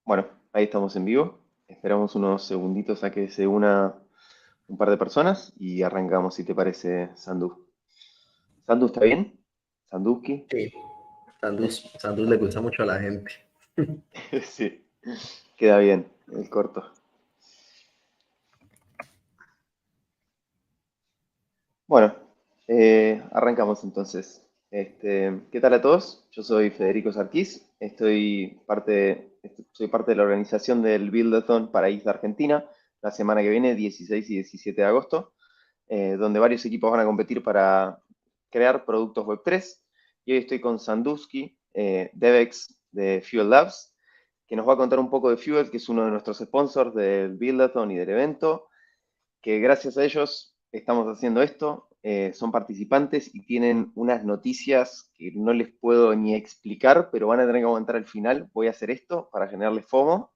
Bueno, ahí estamos en vivo. Esperamos unos segunditos a que se una un par de personas y arrancamos, si te parece, Sandu. ¿Sandu está bien? ¿Sandusky? Sí, Sandus le gusta mucho a la gente. Sí, queda bien, el corto. Bueno, arrancamos entonces. ¿Qué tal a todos? Yo soy Federico Sarquís, soy parte de la organización del Buildathon para Isla Argentina, la semana que viene, 16 y 17 de agosto, donde varios equipos van a competir para crear productos Web3. Y hoy estoy con Sandusky, DevEx de Fuel Labs, que nos va a contar un poco de Fuel, que es uno de nuestros sponsors del Buildathon y del evento, que gracias a ellos estamos haciendo esto. Son participantes y tienen unas noticias que no les puedo ni explicar, pero van a tener que aguantar al final. Voy a hacer esto para generarles FOMO.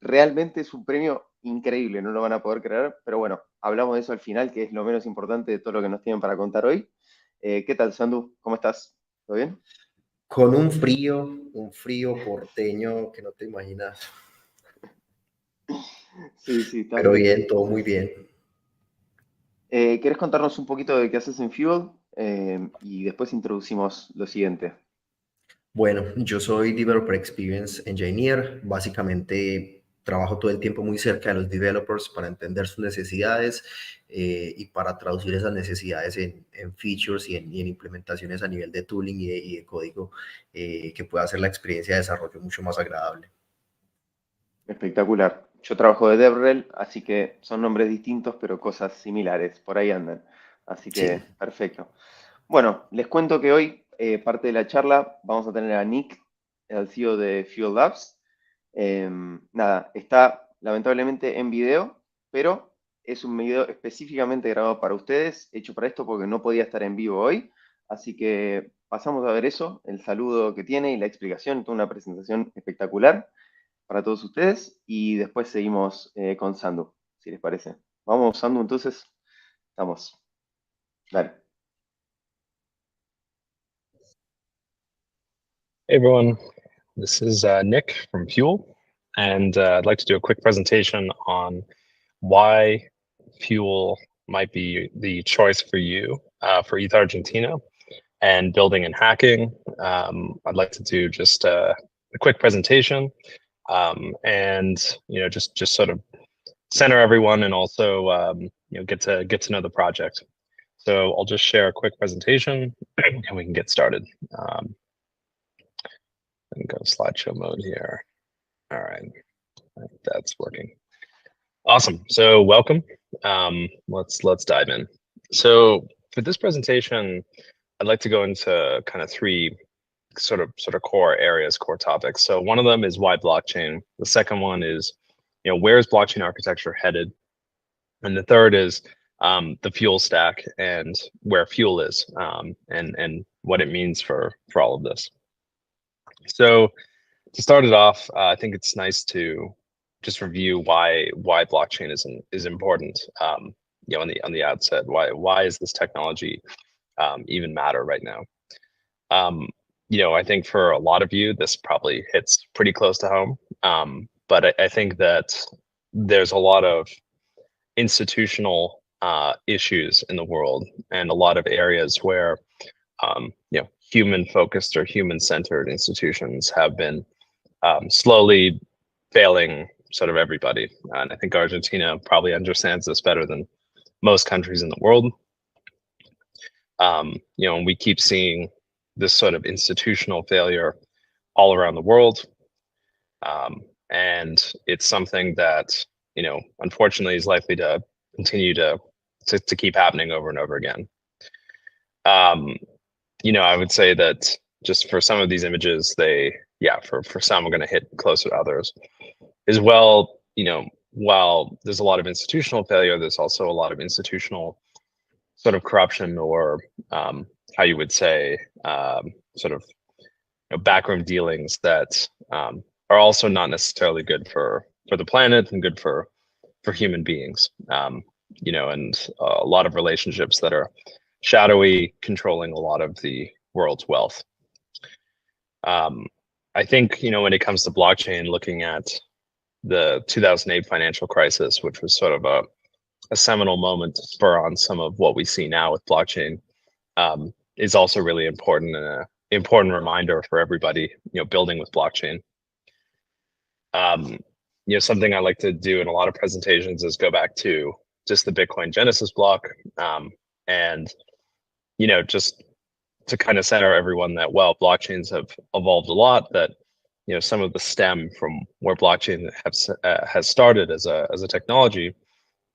Realmente es un premio increíble, no lo van a poder creer, pero bueno, hablamos de eso al final, que es lo menos importante de todo lo que nos tienen para contar hoy. ¿Qué tal, Sandu? ¿Cómo estás? ¿Todo bien? Con un frío porteño que no te imaginas. Sí, sí, está Pero bien. bien, todo muy bien. ¿Querés contarnos un poquito de qué haces en Fuel? Y después introducimos lo siguiente. Bueno, yo soy Developer Experience Engineer. Básicamente trabajo todo el tiempo muy cerca de los developers para entender sus necesidades y para traducir esas necesidades en features y en implementaciones a nivel de tooling y de código que pueda hacer la experiencia de desarrollo mucho más agradable. Espectacular. Yo trabajo de DevRel, así que son nombres distintos, pero cosas similares, por ahí andan. Así Sí. que, perfecto. Bueno, les cuento que hoy, parte de la charla, vamos a tener a Nick, el CEO de Fuel Labs. Nada, está lamentablemente en video, pero es un video específicamente grabado para ustedes, hecho para esto porque no podía estar en vivo hoy. Así que pasamos a ver eso, el saludo que tiene y la explicación, toda una presentación espectacular para todos ustedes y después seguimos con Sandu, si les parece. Vamos, Sandu, entonces, estamos. Dale. Hey everyone, this is Nick from Fuel, and I'd like to do a quick presentation on why Fuel might be the choice for you for ETH Argentina and building and hacking. I'd like to do just a quick presentation and just sort of center everyone and also get to know the project. So I'll just share a quick presentation and we can get started. And go slideshow mode here. All right, that's working. Awesome. So welcome. Let's dive in. So for this presentation, I'd like to go into kind of three sort of core areas, core topics. So one of them is why blockchain. The second one is, where is blockchain architecture headed? And the third is the fuel stack and where fuel is and what it means for all of this. So to start it off, I think it's nice to just review why blockchain is important. On the outset, why is this technology even matter right now? I think for a lot of you, this probably hits pretty close to home. But I think that there's a lot of institutional issues in the world and a lot of areas where human-focused or human-centered institutions have been slowly failing sort of everybody. And I think Argentina probably understands this better than most countries in the world. And we keep seeing this sort of institutional failure all around the world. And it's something that, unfortunately is likely to continue to keep happening over and over again. I would say that just for some of these images, for some we're going to hit closer to others. As well, while there's a lot of institutional failure, there's also a lot of institutional sort of corruption or how you would say sort of backroom dealings that are also not necessarily good for the planet and good for human beings. And a lot of relationships that are shadowy, controlling a lot of the world's wealth. I think, when it comes to blockchain, looking at the 2008 financial crisis, which was sort of a seminal moment to spur on some of what we see now with blockchain, is also really important and an important reminder for everybody, building with blockchain. Something I like to do in a lot of presentations is go back to just the Bitcoin Genesis block, and just to kind of center everyone that, well, blockchains have evolved a lot, that some of the stem from where blockchain has started as a technology,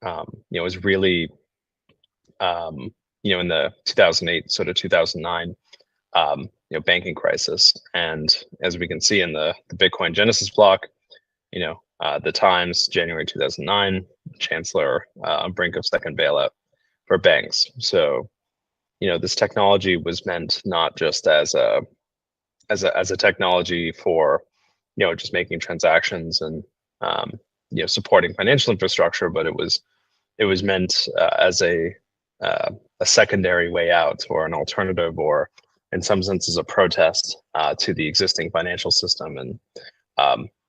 was really in the 2008 sort of 2009 banking crisis. And as we can see in the Bitcoin Genesis block, the Times, January 2009, Chancellor on brink of second bailout for banks. So this technology was meant not just as a technology for just making transactions and supporting financial infrastructure, but it was meant as a secondary way out, or an alternative, or in some senses a protest to the existing financial system and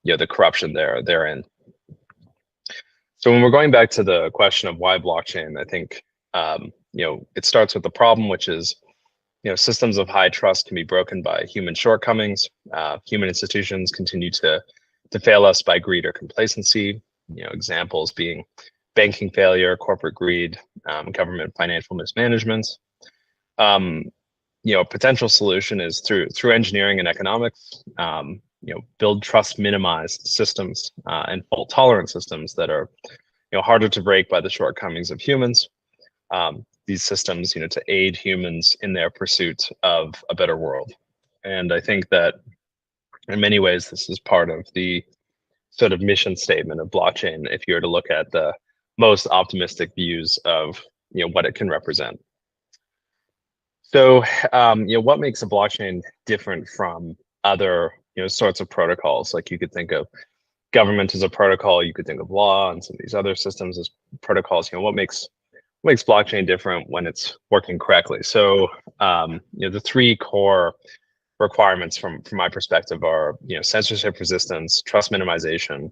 the corruption therein. So when we're going back to the question of why blockchain, I think it starts with the problem, which is systems of high trust can be broken by human shortcomings. Human institutions continue to fail us by greed or complacency. Examples being banking failure, corporate greed, government financial mismanagement. A potential solution is through engineering and economics. Build trust minimized systems and fault tolerant systems that are harder to break by the shortcomings of humans. These systems, to aid humans in their pursuit of a better world. And I think that in many ways, this is part of the sort of mission statement of blockchain, if you were to look at the most optimistic views of what it can represent. So what makes a blockchain different from other sorts of protocols? Like, you could think of government as a protocol, you could think of law and some of these other systems as protocols. What makes blockchain different when it's working correctly? So the three core requirements from my perspective are censorship resistance, trust minimization,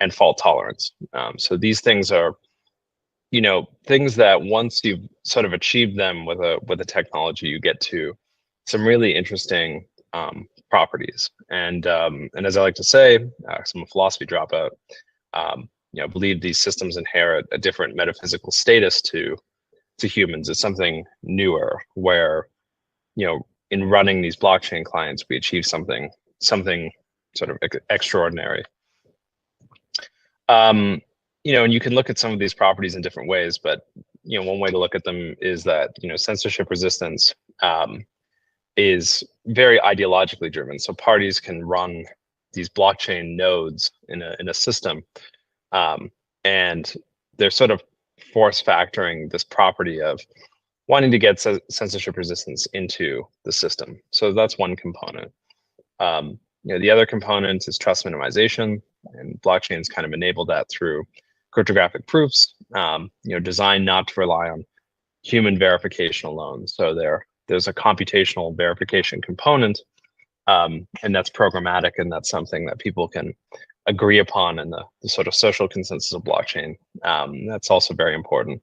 and fault tolerance. So these things are things that once you've sort of achieved them with a technology, you get to some really interesting properties. And as I like to say, I'm a philosophy dropout, I believe these systems inherit a different metaphysical status to humans. It's something newer, where in running these blockchain clients, we achieve something sort of extraordinary. And you can look at some of these properties in different ways, but one way to look at them is that censorship resistance is very ideologically driven. So parties can run these blockchain nodes in a system, and they're sort of force factoring this property of wanting to get censorship resistance into the system. So that's one component. The other component is trust minimization, and blockchains kind of enable that through cryptographic proofs, designed not to rely on human verification alone. So there's a computational verification component, and that's programmatic, and that's something that people can agree upon in the sort of social consensus of blockchain. That's also very important.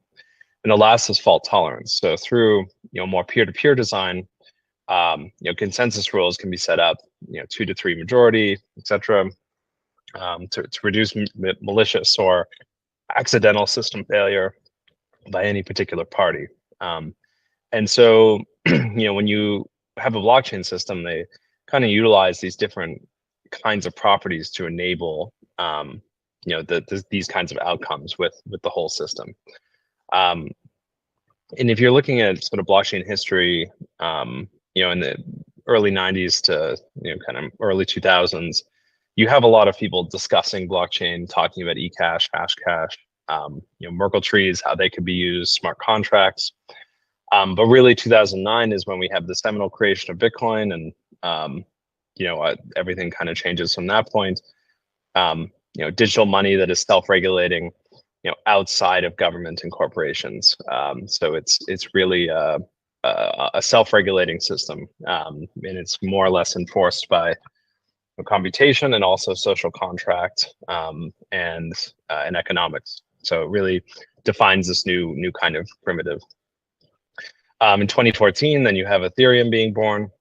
And the last is fault tolerance. So through more peer-to-peer design, consensus rules can be set up, 2 to 3 majority, etc., to reduce malicious or accidental system failure by any particular party. And so, when you have a blockchain system, they kind of utilize these different kinds of properties to enable, these kinds of outcomes with the whole system. And if you're looking at sort of blockchain history, in the early 90s to kind of early 2000s, you have a lot of people discussing blockchain, talking about eCash, Hashcash, Merkle trees, how they could be used, smart contracts. But really 2009 is when we have the seminal creation of Bitcoin, and everything kind of changes from that point. Digital money that is self-regulating, outside of government and corporations. So it's really a self-regulating system, and it's more or less enforced by computation and also social contract and economics. So it really defines this new kind of primitive. In 2014, then you have Ethereum being born,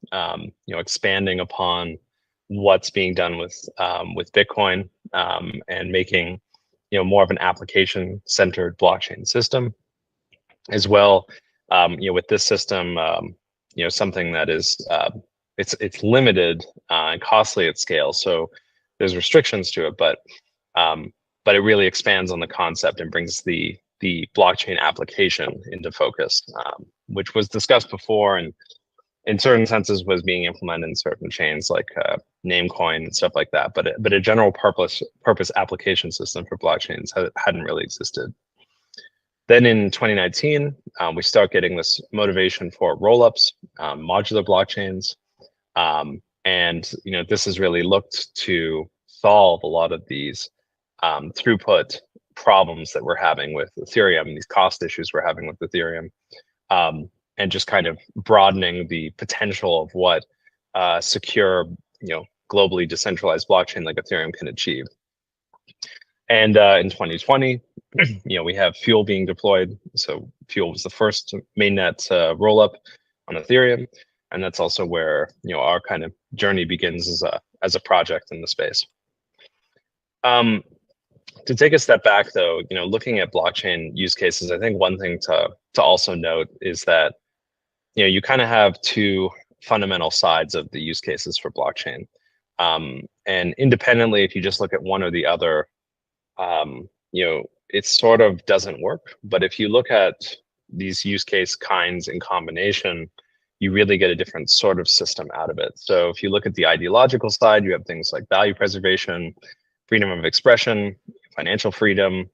expanding upon what's being done with Bitcoin and making more of an application-centered blockchain system, as well. With this system, something that is it's limited and costly at scale, so there's restrictions to it, but it really expands on the concept and brings the blockchain application into focus, which was discussed before and in certain senses was being implemented in certain chains like Namecoin and stuff like that. But a general purpose application system for blockchains hadn't really existed. Then in 2019, we start getting this motivation for rollups, modular blockchains, and this has really looked to solve a lot of these throughput problems that we're having with Ethereum, these cost issues we're having with Ethereum, and just kind of broadening the potential of what secure, globally decentralized blockchain like Ethereum can achieve. And in 2020, we have Fuel being deployed. So Fuel was the first mainnet rollup on Ethereum, and that's also where our kind of journey begins as a project in the space. To take a step back, though, looking at blockchain use cases, I think one thing to also note is that you kind of have two fundamental sides of the use cases for blockchain, and independently, if you just look at one or the other, it sort of doesn't work. But if you look at these use case kinds in combination, you really get a different sort of system out of it. So if you look at the ideological side, you have things like value preservation, freedom of expression, financial freedom,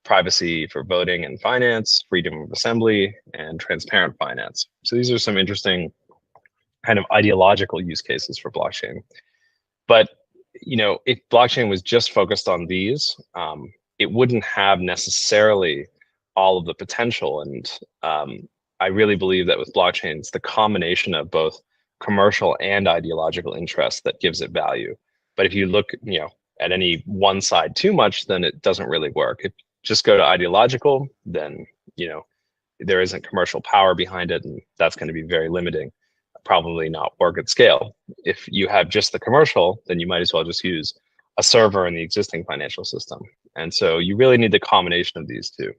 privacy for voting and finance, freedom of assembly, and transparent finance. So these are some interesting kind of ideological use cases for blockchain. But if blockchain was just focused on these, it wouldn't have necessarily all of the potential. And I really believe that with blockchain, it's the combination of both commercial and ideological interests that gives it value. But if you look, at any one side too much, then it doesn't really work. If you just go to ideological, then there isn't commercial power behind it, and that's going to be very limiting, probably not work at scale. If you have just the commercial, then you might as well just use a server in the existing financial system. And so you really need the combination of these two.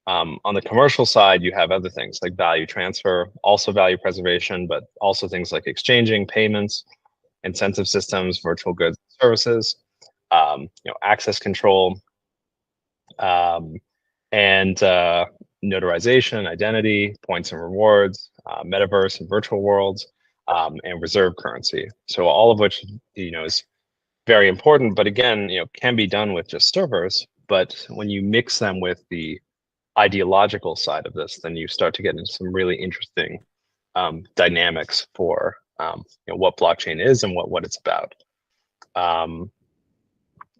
On the commercial side, you have other things like value transfer, also value preservation, but also things like exchanging, payments, incentive systems, virtual goods and services, access control, and notarization, identity, points and rewards, metaverse and virtual worlds, and reserve currency. So all of which is very important, but again, can be done with just servers. But when you mix them with the ideological side of this, then you start to get into some really interesting dynamics for what blockchain is and what it's about.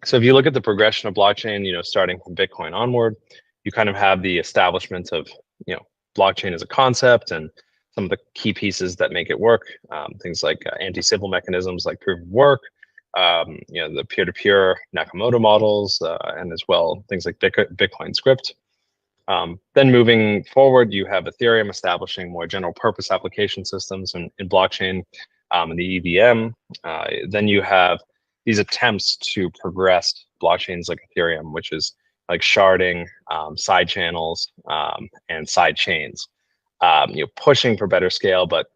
So if you look at the progression of blockchain, starting from Bitcoin onward, you kind of have the establishment of blockchain as a concept and some of the key pieces that make it work. Things like anti-civil mechanisms like proof of work, the peer-to-peer Nakamoto models, and as well things like Bitcoin script. Then moving forward, you have Ethereum establishing more general purpose application systems in blockchain and the EVM. Then you have these attempts to progress blockchains like Ethereum, which is like sharding, side channels, and side chains, pushing for better scale, but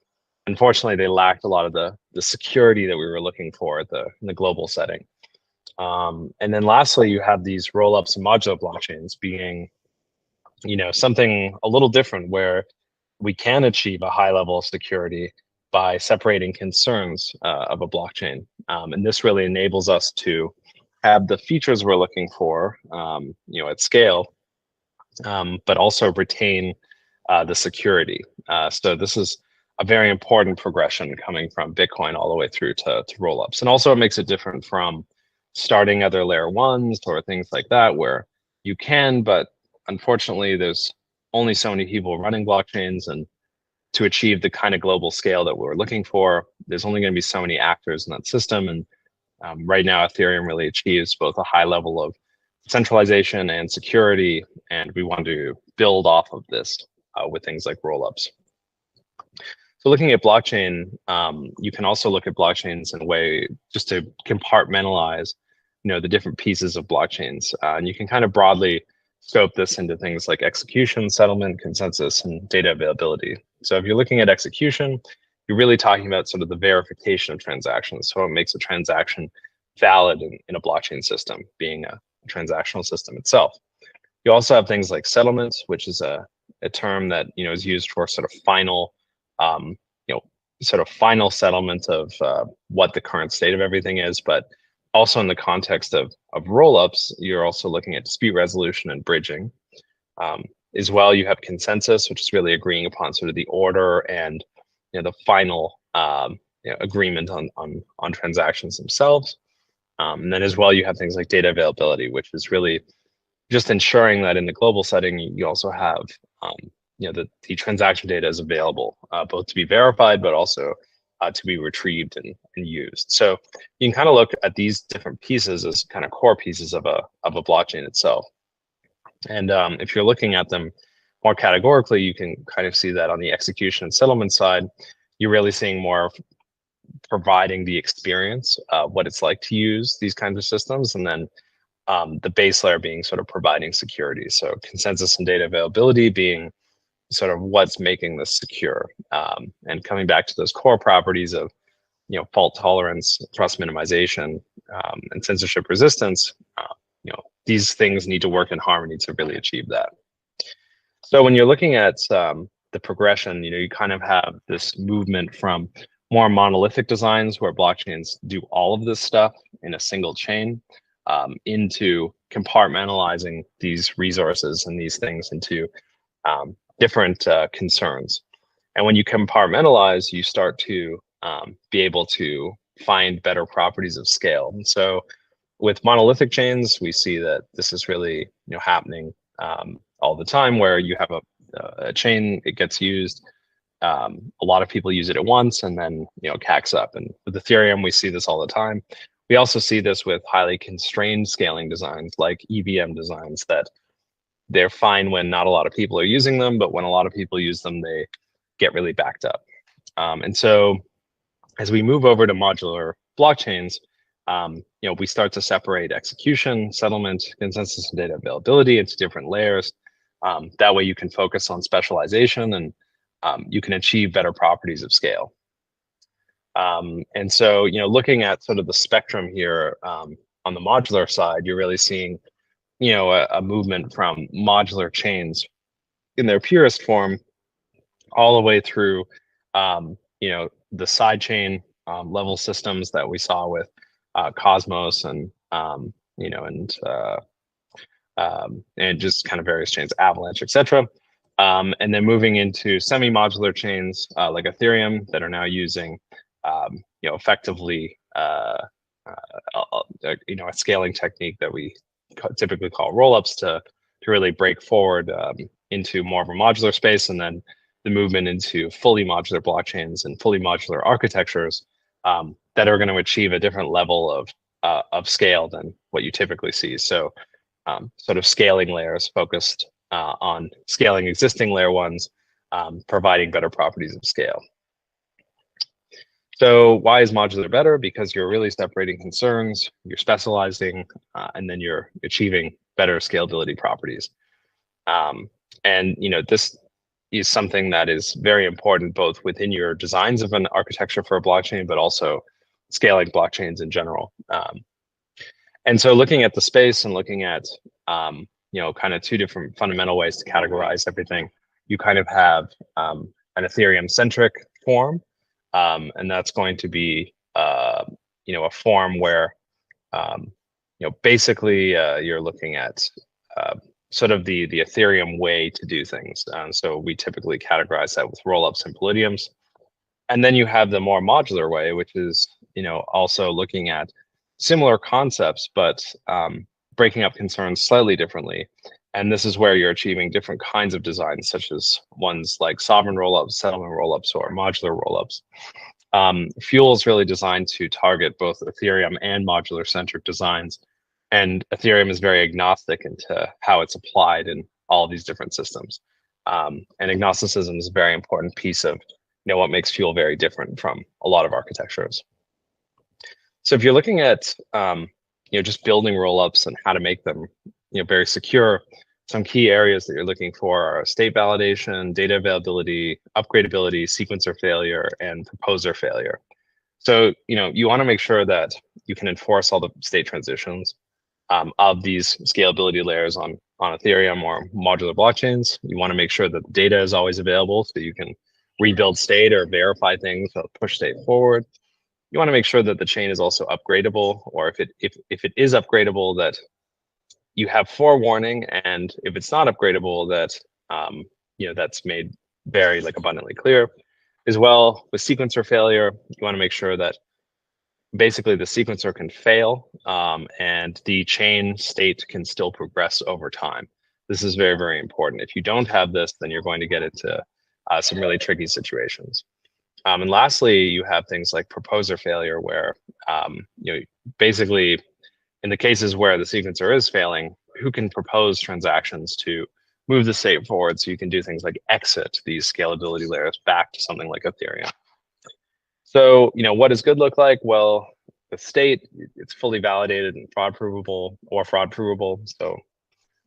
unfortunately they lacked a lot of the security that we were looking for in the global setting. And then lastly, you have these rollups and modular blockchains being something a little different, where we can achieve a high level of security by separating concerns of a blockchain. And this really enables us to have the features we're looking for, at scale, but also retain the security. So this is a very important progression coming from Bitcoin all the way through to rollups. And also it makes it different from starting other layer ones or things like that, where you can, but unfortunately there's only so many people running blockchains, and to achieve the kind of global scale that we're looking for, there's only going to be so many actors in that system. And right now, Ethereum really achieves both a high level of centralization and security, and we want to build off of this with things like rollups. So looking at blockchain, you can also look at blockchains in a way just to compartmentalize, the different pieces of blockchains, and you can kind of broadly scope this into things like execution, settlement, consensus, and data availability. So if you're looking at execution, you're really talking about sort of the verification of transactions. So it makes a transaction valid in a blockchain system, being a transactional system itself. You also have things like settlement, which is a term that is used for sort of final, final settlement of what the current state of everything is. But also in the context of rollups, you're also looking at dispute resolution and bridging. As well, you have consensus, which is really agreeing upon sort of the order and the final agreement on transactions themselves. And then as well, you have things like data availability, which is really just ensuring that in the global setting, you also have the transaction data is available, both to be verified, but also to be retrieved and used. So you can kind of look at these different pieces as kind of core pieces of a blockchain itself. And if you're looking at them more categorically, you can kind of see that on the execution and settlement side, you're really seeing more of providing the experience of what it's like to use these kinds of systems, and then the base layer being sort of providing security. So consensus and data availability being sort of what's making this secure, and coming back to those core properties of fault tolerance, trust minimization, and censorship resistance. These things need to work in harmony to really achieve that. So when you're looking at the progression, you kind of have this movement from more monolithic designs where blockchains do all of this stuff in a single chain, into compartmentalizing these resources and these things into different concerns. And when you compartmentalize, you start to be able to find better properties of scale. And so with monolithic chains, we see that this is really happening all the time, where you have a chain, it gets used, a lot of people use it at once, and then cacks up. And with Ethereum, we see this all the time. We also see this with highly constrained scaling designs like EVM designs, that they're fine when not a lot of people are using them, but when a lot of people use them, they get really backed up. And so as we move over to modular blockchains, we start to separate execution, settlement, consensus, and data availability into different layers. That way you can focus on specialization, and you can achieve better properties of scale. And so, looking at sort of the spectrum here, on the modular side, you're really seeing, a movement from modular chains in their purest form all the way through, the sidechain level systems that we saw with Cosmos and just kind of various chains, Avalanche, etc. And then moving into semi-modular chains like Ethereum that are now using, effectively, a scaling technique that we typically call rollups to really break forward into more of a modular space, and then the movement into fully modular blockchains and fully modular architectures that are going to achieve a different level of scale than what you typically see. So sort of scaling layers focused on scaling existing layer ones, providing better properties of scale. So why is modular better? Because you're really separating concerns, you're specializing, and then you're achieving better scalability properties. And this is something that is very important both within your designs of an architecture for a blockchain, but also scaling blockchains in general. And so looking at the space and looking at, kind of two different fundamental ways to categorize everything, you kind of have an Ethereum-centric form, and that's going to be, a form where, basically you're looking at sort of the Ethereum way to do things. So we typically categorize that with rollups and Palladiums. And then you have the more modular way, which is, also looking at similar concepts, but breaking up concerns slightly differently. And this is where you're achieving different kinds of designs, such as ones like sovereign rollups, settlement rollups, or modular rollups. Fuel is really designed to target both Ethereum and modular-centric designs, and Ethereum is very agnostic into how it's applied in all of these different systems. And agnosticism is a very important piece of what makes Fuel very different from a lot of architectures. So if you're looking at just building rollups and how to make them very secure, some key areas that you're looking for are state validation, data availability, upgradability, sequencer failure, and proposer failure. So you want to make sure that you can enforce all the state transitions of these scalability layers on Ethereum or modular blockchains. You want to make sure that the data is always available so you can rebuild state or verify things or push state forward. You want to make sure that the chain is also upgradable, or if it is upgradable, that you have forewarning, and if it's not upgradable, that that's made very abundantly clear. As well, with sequencer failure, you want to make sure that basically the sequencer can fail and the chain state can still progress over time. This is very, very important. If you don't have this, then you're going to get into some really tricky situations. And lastly, you have things like proposer failure, where basically in the cases where the sequencer is failing, who can propose transactions to move the state forward so you can do things like exit these scalability layers back to something like Ethereum. So, what does good look like? Well, the state, it's fully validated and fraud provable or fraud provable. So,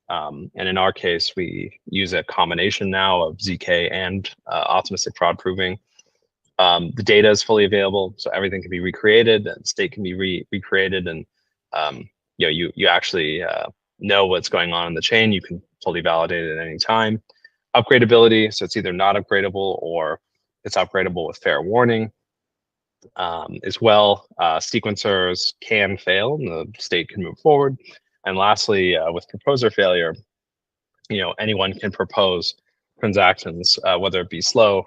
and in our case, we use a combination now of ZK and optimistic fraud proving. The data is fully available, so everything can be recreated, and state can be recreated, and you actually know what's going on in the chain. You can fully validate it at any time. Upgradability, so it's either not upgradable or it's upgradable with fair warning. As well, sequencers can fail and the state can move forward. And lastly, with proposer failure, anyone can propose transactions, whether it be slow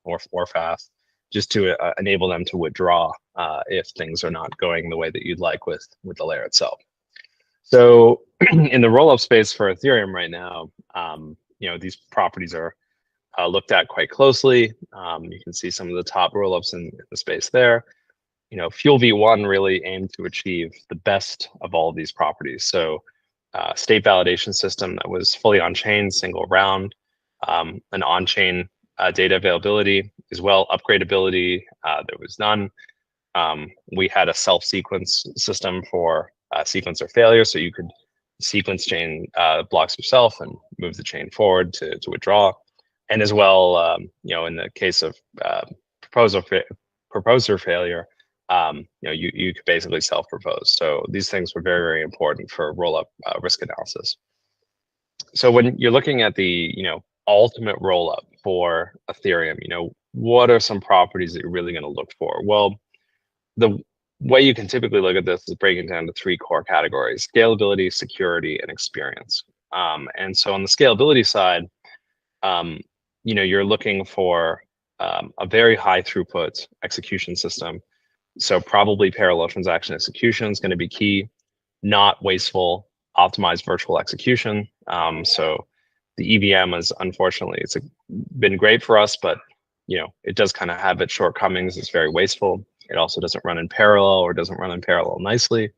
or fast, just to enable them to withdraw if things are not going the way that you'd like with the layer itself. So in the rollup space for Ethereum right now, these properties are looked at quite closely. You can see some of the top rollups in the space there. Fuel v1 really aimed to achieve the best of all of these properties. So state validation system that was fully on-chain, single round, an on-chain data availability, as well upgradability, there was none. We had a self-sequence system for sequencer failure, so you could sequence chain blocks yourself and move the chain forward to withdraw. And as well, in the case of proposer failure, you could basically self-propose. So these things were very, very important for rollup risk analysis. So when you're looking at the ultimate rollup for Ethereum, what are some properties that you're really going to look for? Well, the way you can typically look at this is breaking down to three core categories: scalability, security, and experience. And so on the scalability side, you're looking for a very high throughput execution system. So probably parallel transaction execution is going to be key, not wasteful, optimized virtual execution. So the EVM is, unfortunately, it's been great for us, but it does kind of have its shortcomings. It's very wasteful. It also doesn't run in parallel, or doesn't run in parallel nicely.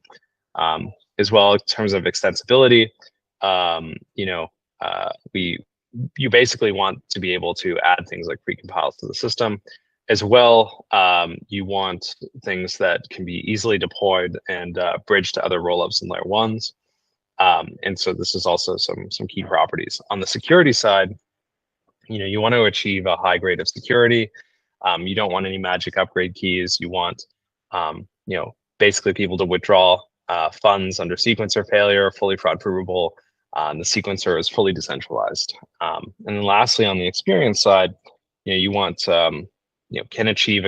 As well, in terms of extensibility, you basically want to be able to add things like precompiles to the system. As well, you want things that can be easily deployed and bridged to other rollups in layer ones. And so this is also some key properties. On the security side, you want to achieve a high grade of security. You don't want any magic upgrade keys. You want, basically people to withdraw funds under sequencer failure, fully fraud provable. The sequencer is fully decentralized. And then lastly, on the experience side, you want, can achieve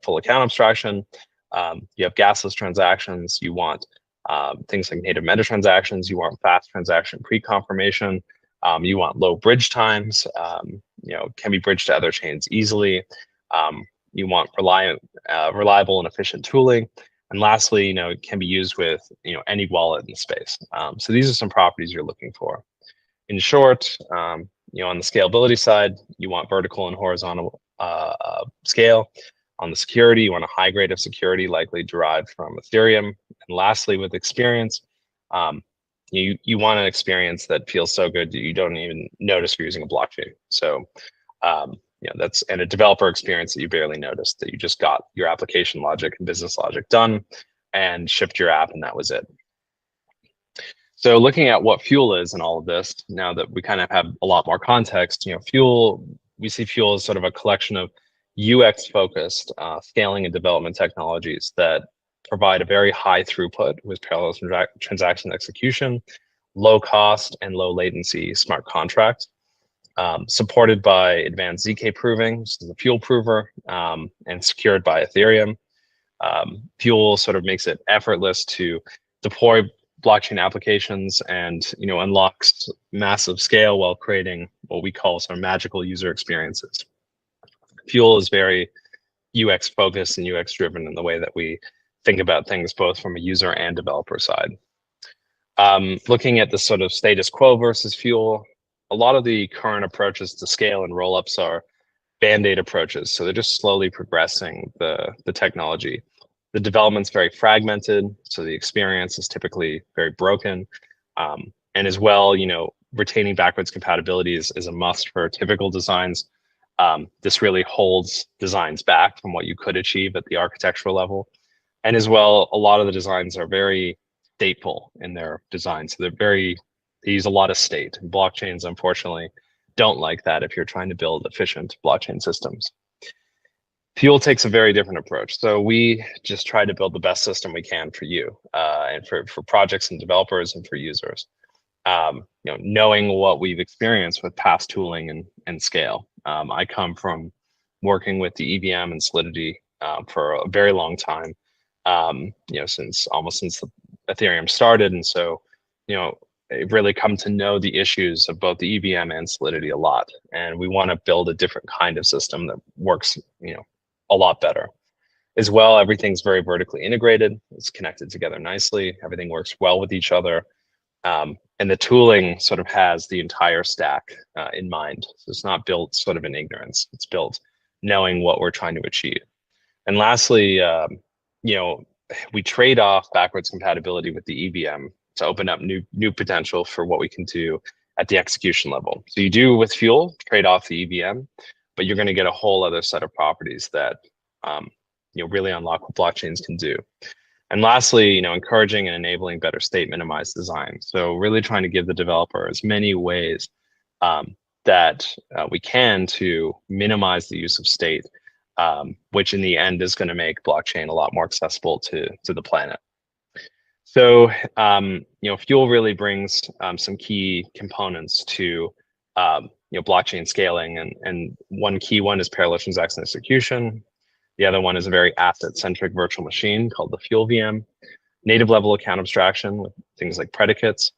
full account abstraction. You have gasless transactions. You want things like native meta transactions. You want fast transaction pre-confirmation. You want low bridge times. Can be bridged to other chains easily. You want reliable and efficient tooling. And lastly, it can be used with any wallet in the space. So these are some properties you're looking for. In short, on the scalability side, you want vertical and horizontal scale. On the security, you want a high grade of security likely derived from Ethereum. And lastly, with experience, you want an experience that feels so good that you don't even notice you're using a blockchain. So that's and a developer experience that you barely noticed, that you just got your application logic and business logic done and shipped your app, and that was it. So looking at what Fuel is and all of this, now that we kind of have a lot more context, we see Fuel as sort of a collection of UX-focused scaling and development technologies that provide a very high throughput with parallel transaction execution, low cost and low latency smart contracts, supported by advanced ZK proving, which is the Fuel prover, and secured by Ethereum. Fuel sort of makes it effortless to deploy blockchain applications and unlocks massive scale while creating what we call sort of magical user experiences. Fuel is very UX focused and UX driven in the way that we think about things both from a user and developer side. Looking at the sort of status quo versus Fuel, a lot of the current approaches to scale and rollups are band-aid approaches. So they're just slowly progressing the technology. The development's very fragmented, so the experience is typically very broken. And as well, retaining backwards compatibility is a must for typical designs. This really holds designs back from what you could achieve at the architectural level. And as well, a lot of the designs are very stateful in their design. So they use a lot of state. And blockchains, unfortunately, don't like that if you're trying to build efficient blockchain systems. Fuel takes a very different approach. So we just try to build the best system we can for you and for projects and developers and for users. Knowing what we've experienced with past tooling and scale. I come from working with the EVM and Solidity for a very long time, since the Ethereum started. And so, I've really come to know the issues of both the EVM and Solidity a lot. And we want to build a different kind of system that works, a lot better. As well, everything's very vertically integrated. It's connected together nicely. Everything works well with each other. And the tooling sort of has the entire stack in mind. So it's not built sort of in ignorance. It's built knowing what we're trying to achieve. And lastly, we trade off backwards compatibility with the EVM to open up new potential for what we can do at the execution level. So you do with Fuel, trade off the EVM, but you're going to get a whole other set of properties that really unlock what blockchains can do. And lastly, encouraging and enabling better state minimized design. So really trying to give the developer as many ways that we can to minimize the use of state, which in the end is going to make blockchain a lot more accessible to the planet. So, Fuel really brings some key components to blockchain scaling, and one key one is parallel transaction execution. The other one is a very asset-centric virtual machine called the Fuel VM, native level account abstraction with things like predicates,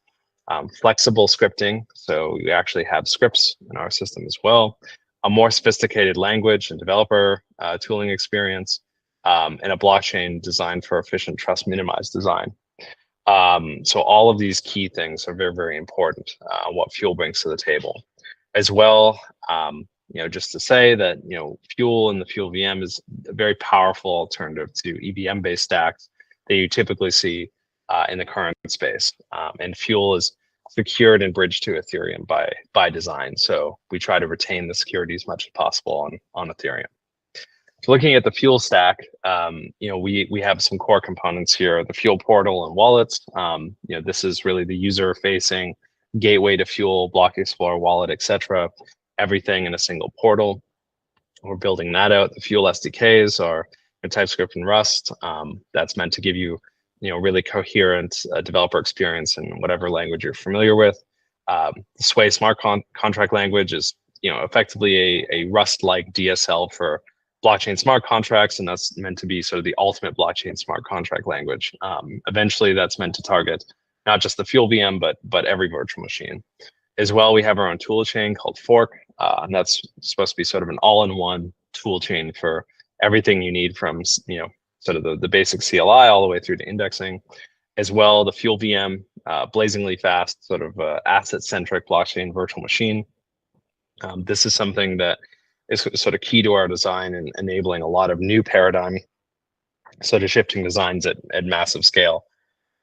flexible scripting. So we actually have scripts in our system as well, a more sophisticated language and developer tooling experience, and a blockchain designed for efficient trust minimized design. So all of these key things are very, very important, what Fuel brings to the table. As well, just to say that, Fuel and the Fuel VM is a very powerful alternative to EVM-based stacks that you typically see in the current space. And Fuel is secured and bridged to Ethereum by design. So we try to retain the security as much as possible on Ethereum. So looking at the Fuel stack, we have some core components here, the Fuel portal and wallets. This is really the user-facing gateway to Fuel, Block Explorer, wallet, etc. Everything in a single portal. We're building that out. The Fuel SDKs are TypeScript and Rust. That's meant to give you, really coherent developer experience in whatever language you're familiar with. The Sway smart contract language is, effectively a Rust-like DSL for blockchain smart contracts, and that's meant to be sort of the ultimate blockchain smart contract language. Eventually, that's meant to target not just the Fuel VM, but every virtual machine. As well, we have our own tool chain called Fork, and that's supposed to be sort of an all-in-one tool chain for everything you need from, sort of the basic CLI all the way through to indexing. As well, the Fuel VM blazingly fast sort of asset-centric blockchain virtual machine. This is something that is sort of key to our design and enabling a lot of new paradigm sort of shifting designs at massive scale.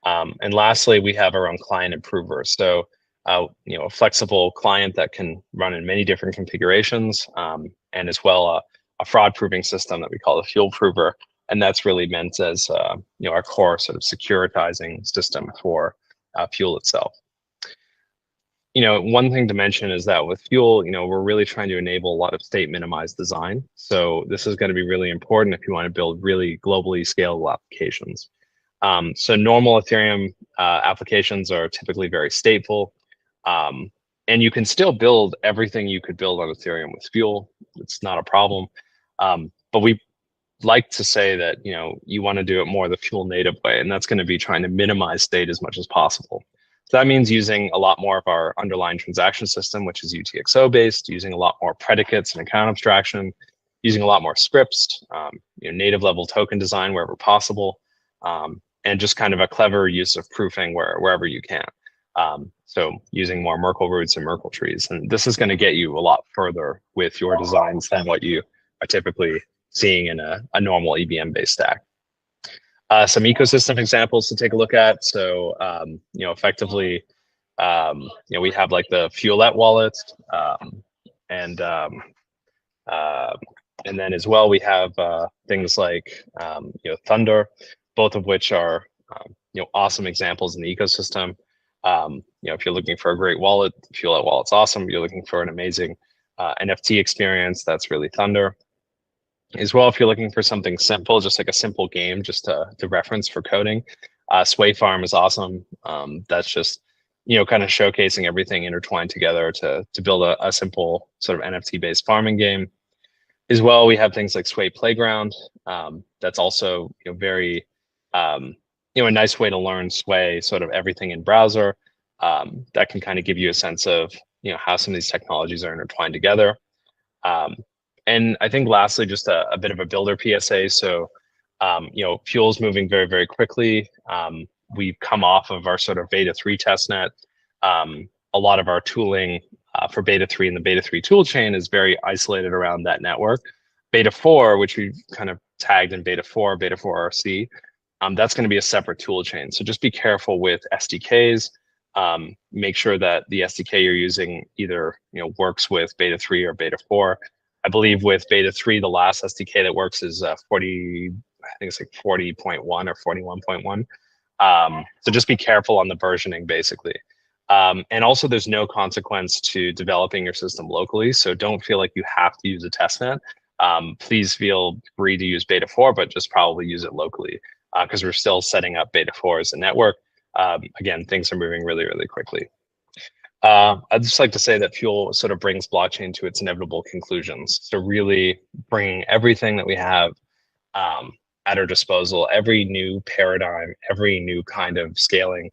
And lastly, we have our own client improver. So, a flexible client that can run in many different configurations, and as well a fraud-proofing system that we call the Fuel Prover. And that's really meant as our core sort of securitizing system for Fuel itself. One thing to mention is that with Fuel, we're really trying to enable a lot of state minimized design. So this is going to be really important if you want to build really globally scalable applications. So normal Ethereum applications are typically very stateful, and you can still build everything you could build on Ethereum with Fuel. It's not a problem, but we like to say that you want to do it more the Fuel native way, and that's going to be trying to minimize state as much as possible. So that means using a lot more of our underlying transaction system, which is UTXO based, using a lot more predicates and account abstraction, using a lot more scripts, native level token design wherever possible, and just kind of a clever use of proofing wherever you can. So using more Merkle roots and Merkle trees. And this is going to get you a lot further with your designs than what you are typically seeing in a normal EVM based stack. Some ecosystem examples to take a look at. So, effectively, we have like the Fuelet wallet, and then as well we have things like Thunder, both of which are awesome examples in the ecosystem. If you're looking for a great wallet, Fuelet wallet's awesome. If you're looking for an amazing NFT experience, that's really Thunder. As well, if you're looking for something simple, just like a simple game, just to reference for coding, Sway Farm is awesome. That's just kind of showcasing everything intertwined together to build a simple sort of NFT-based farming game. As well, we have things like Sway Playground. That's also very a nice way to learn Sway, sort of everything in browser. That can kind of give you a sense of how some of these technologies are intertwined together. And I think lastly, just a bit of a builder PSA. So, Fuel's moving very, very quickly. We've come off of our sort of beta 3 testnet. A lot of our tooling for beta 3 and the beta 3 toolchain is very isolated around that network. Beta 4, which we've kind of tagged in beta 4 RC, that's going to be a separate toolchain. So just be careful with SDKs. Make sure that the SDK you're using either works with beta 3 or beta 4. I believe with beta 3, the last SDK that works is 40, I think it's like 40.1 or 41.1. So just be careful on the versioning, basically. And also, there's no consequence to developing your system locally, so don't feel like you have to use a testnet. Please feel free to use beta 4, but just probably use it locally, because we're still setting up beta 4 as a network. Again, things are moving really, really quickly. I'd just like to say that Fuel sort of brings blockchain to its inevitable conclusions. So really bringing everything that we have at our disposal, every new paradigm, every new kind of scaling,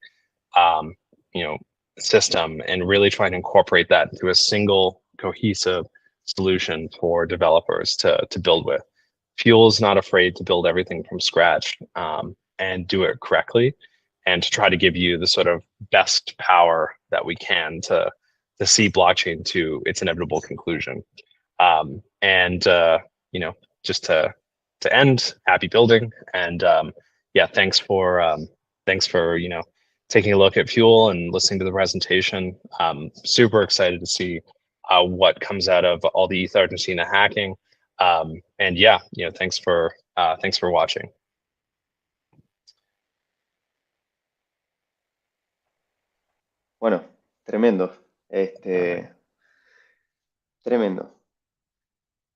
system, and really trying to incorporate that into a single cohesive solution for developers to build with. Fuel is not afraid to build everything from scratch and do it correctly, and to try to give you the sort of best power that we can to see blockchain to its inevitable conclusion. Just to end, happy building, and yeah, thanks for taking a look at Fuel and listening to the presentation. Super excited to see what comes out of all the ETH Argentina hacking, and yeah, thanks for watching. Bueno, tremendo. Tremendo.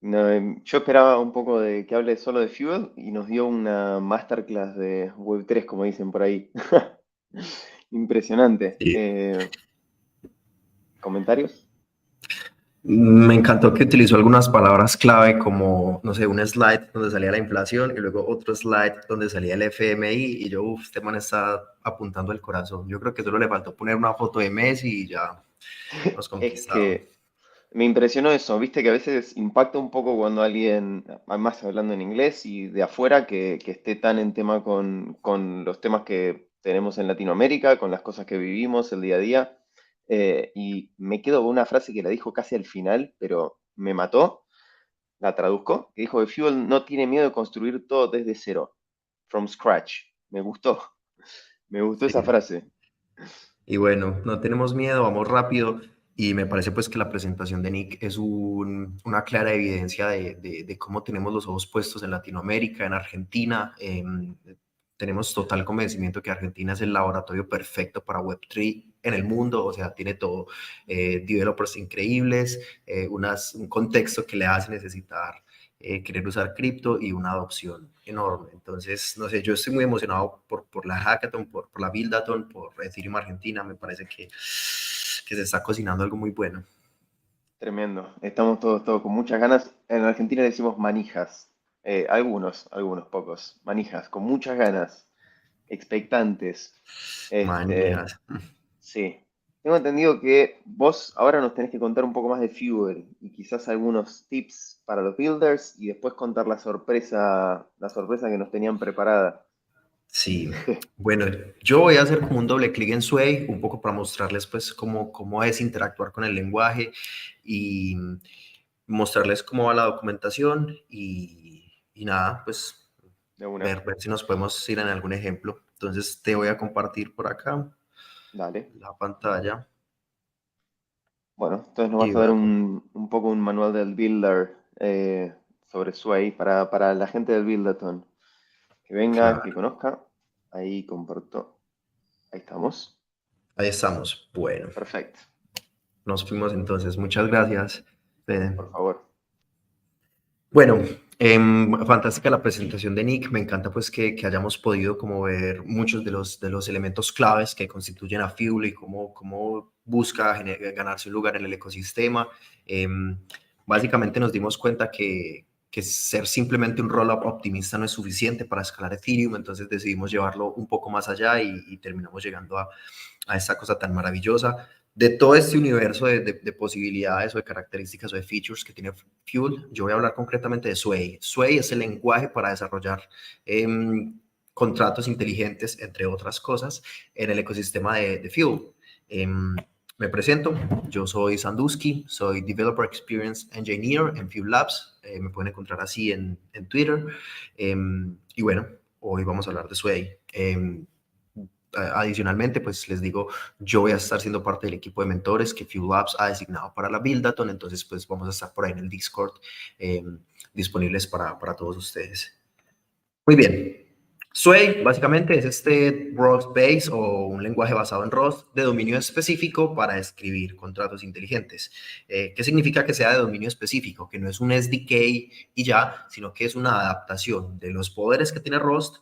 No, yo esperaba un poco de que hable solo de Fuel y nos dio una masterclass de Web3, como dicen por ahí. Impresionante. Sí. ¿Comentarios? Me encantó que utilizó algunas palabras clave como, no sé, un slide donde salía la inflación y luego otro slide donde salía el FMI, y yo, este man está apuntando el corazón. Yo creo que solo le faltó poner una foto de Messi y ya nos conquistaba. Es que me impresionó eso, viste que a veces impacta un poco cuando alguien, además hablando en inglés y de afuera, que esté tan en tema con los temas que tenemos en Latinoamérica, con las cosas que vivimos el día a día. Y me quedo con una frase que la dijo casi al final, pero me mató. La traduzco, que dijo que Fuel no tiene miedo de construir todo desde cero, from scratch. Me gustó esa Sí. frase. Y bueno, no tenemos miedo, vamos rápido. Y me parece pues que la presentación de Nick es una clara evidencia de cómo tenemos los ojos puestos en Latinoamérica, en Argentina. Tenemos total convencimiento que Argentina es el laboratorio perfecto para Web3 en el mundo, o sea, tiene todo, developers increíbles, un contexto que le hace necesitar querer usar cripto y una adopción enorme. Entonces, no sé, yo estoy muy emocionado por la hackathon, por la buildathon, por Ethereum Argentina. Me parece que se está cocinando algo muy bueno. Tremendo. Estamos todos con muchas ganas. En Argentina le decimos manijas. Algunos pocos. Manijas, con muchas ganas. Expectantes. Este, Manijas. sí. Tengo entendido que vos ahora nos tenés que contar un poco más de Fuel y quizás algunos tips para los builders y después contar la sorpresa que nos tenían preparada. Sí, bueno, yo voy a hacer como un doble clic en Sway, un poco para mostrarles pues cómo es interactuar con el lenguaje y mostrarles cómo va la documentación y nada, pues De una. ver si nos podemos ir en algún ejemplo. Entonces te voy a compartir por acá Dale. la pantalla Bueno, entonces nos y vas a voy dar a... un poco un manual del builder sobre Sway para la gente del Buildathon. Que venga, que Claro, conozca. Ahí comparto. Ahí estamos. ahí estamos. Bueno, Perfecto. nos fuimos entonces. Muchas gracias, Fede. Por favor. Bueno, fantástica la presentación de Nick. Me encanta pues que hayamos podido como ver muchos de los elementos claves que constituyen a Fuel y cómo busca ganarse un lugar en el ecosistema. Básicamente nos dimos cuenta que ser simplemente un rollup optimista no es suficiente para escalar Ethereum, entonces decidimos llevarlo un poco más allá y terminamos llegando a esta cosa tan maravillosa. De todo este universo de posibilidades o de características o de features que tiene Fuel, yo voy a hablar concretamente de Sway. Sway es el lenguaje para desarrollar contratos inteligentes, entre otras cosas, en el ecosistema de Fuel. Me presento, yo soy Sandusky, soy Developer Experience Engineer en Fuel Labs, me pueden encontrar así en Twitter. Y bueno, hoy vamos a hablar de Sway. Adicionalmente, pues les digo, yo voy a estar siendo parte del equipo de mentores que Fuel Labs ha designado para la Buildathon, entonces pues vamos a estar por ahí en el Discord disponibles para todos ustedes. Muy bien. Sway básicamente es este Rust base o un lenguaje basado en Rust de dominio específico para escribir contratos inteligentes. ¿Qué significa que sea de dominio específico? Que no es un SDK y ya, sino que es una adaptación de los poderes que tiene Rust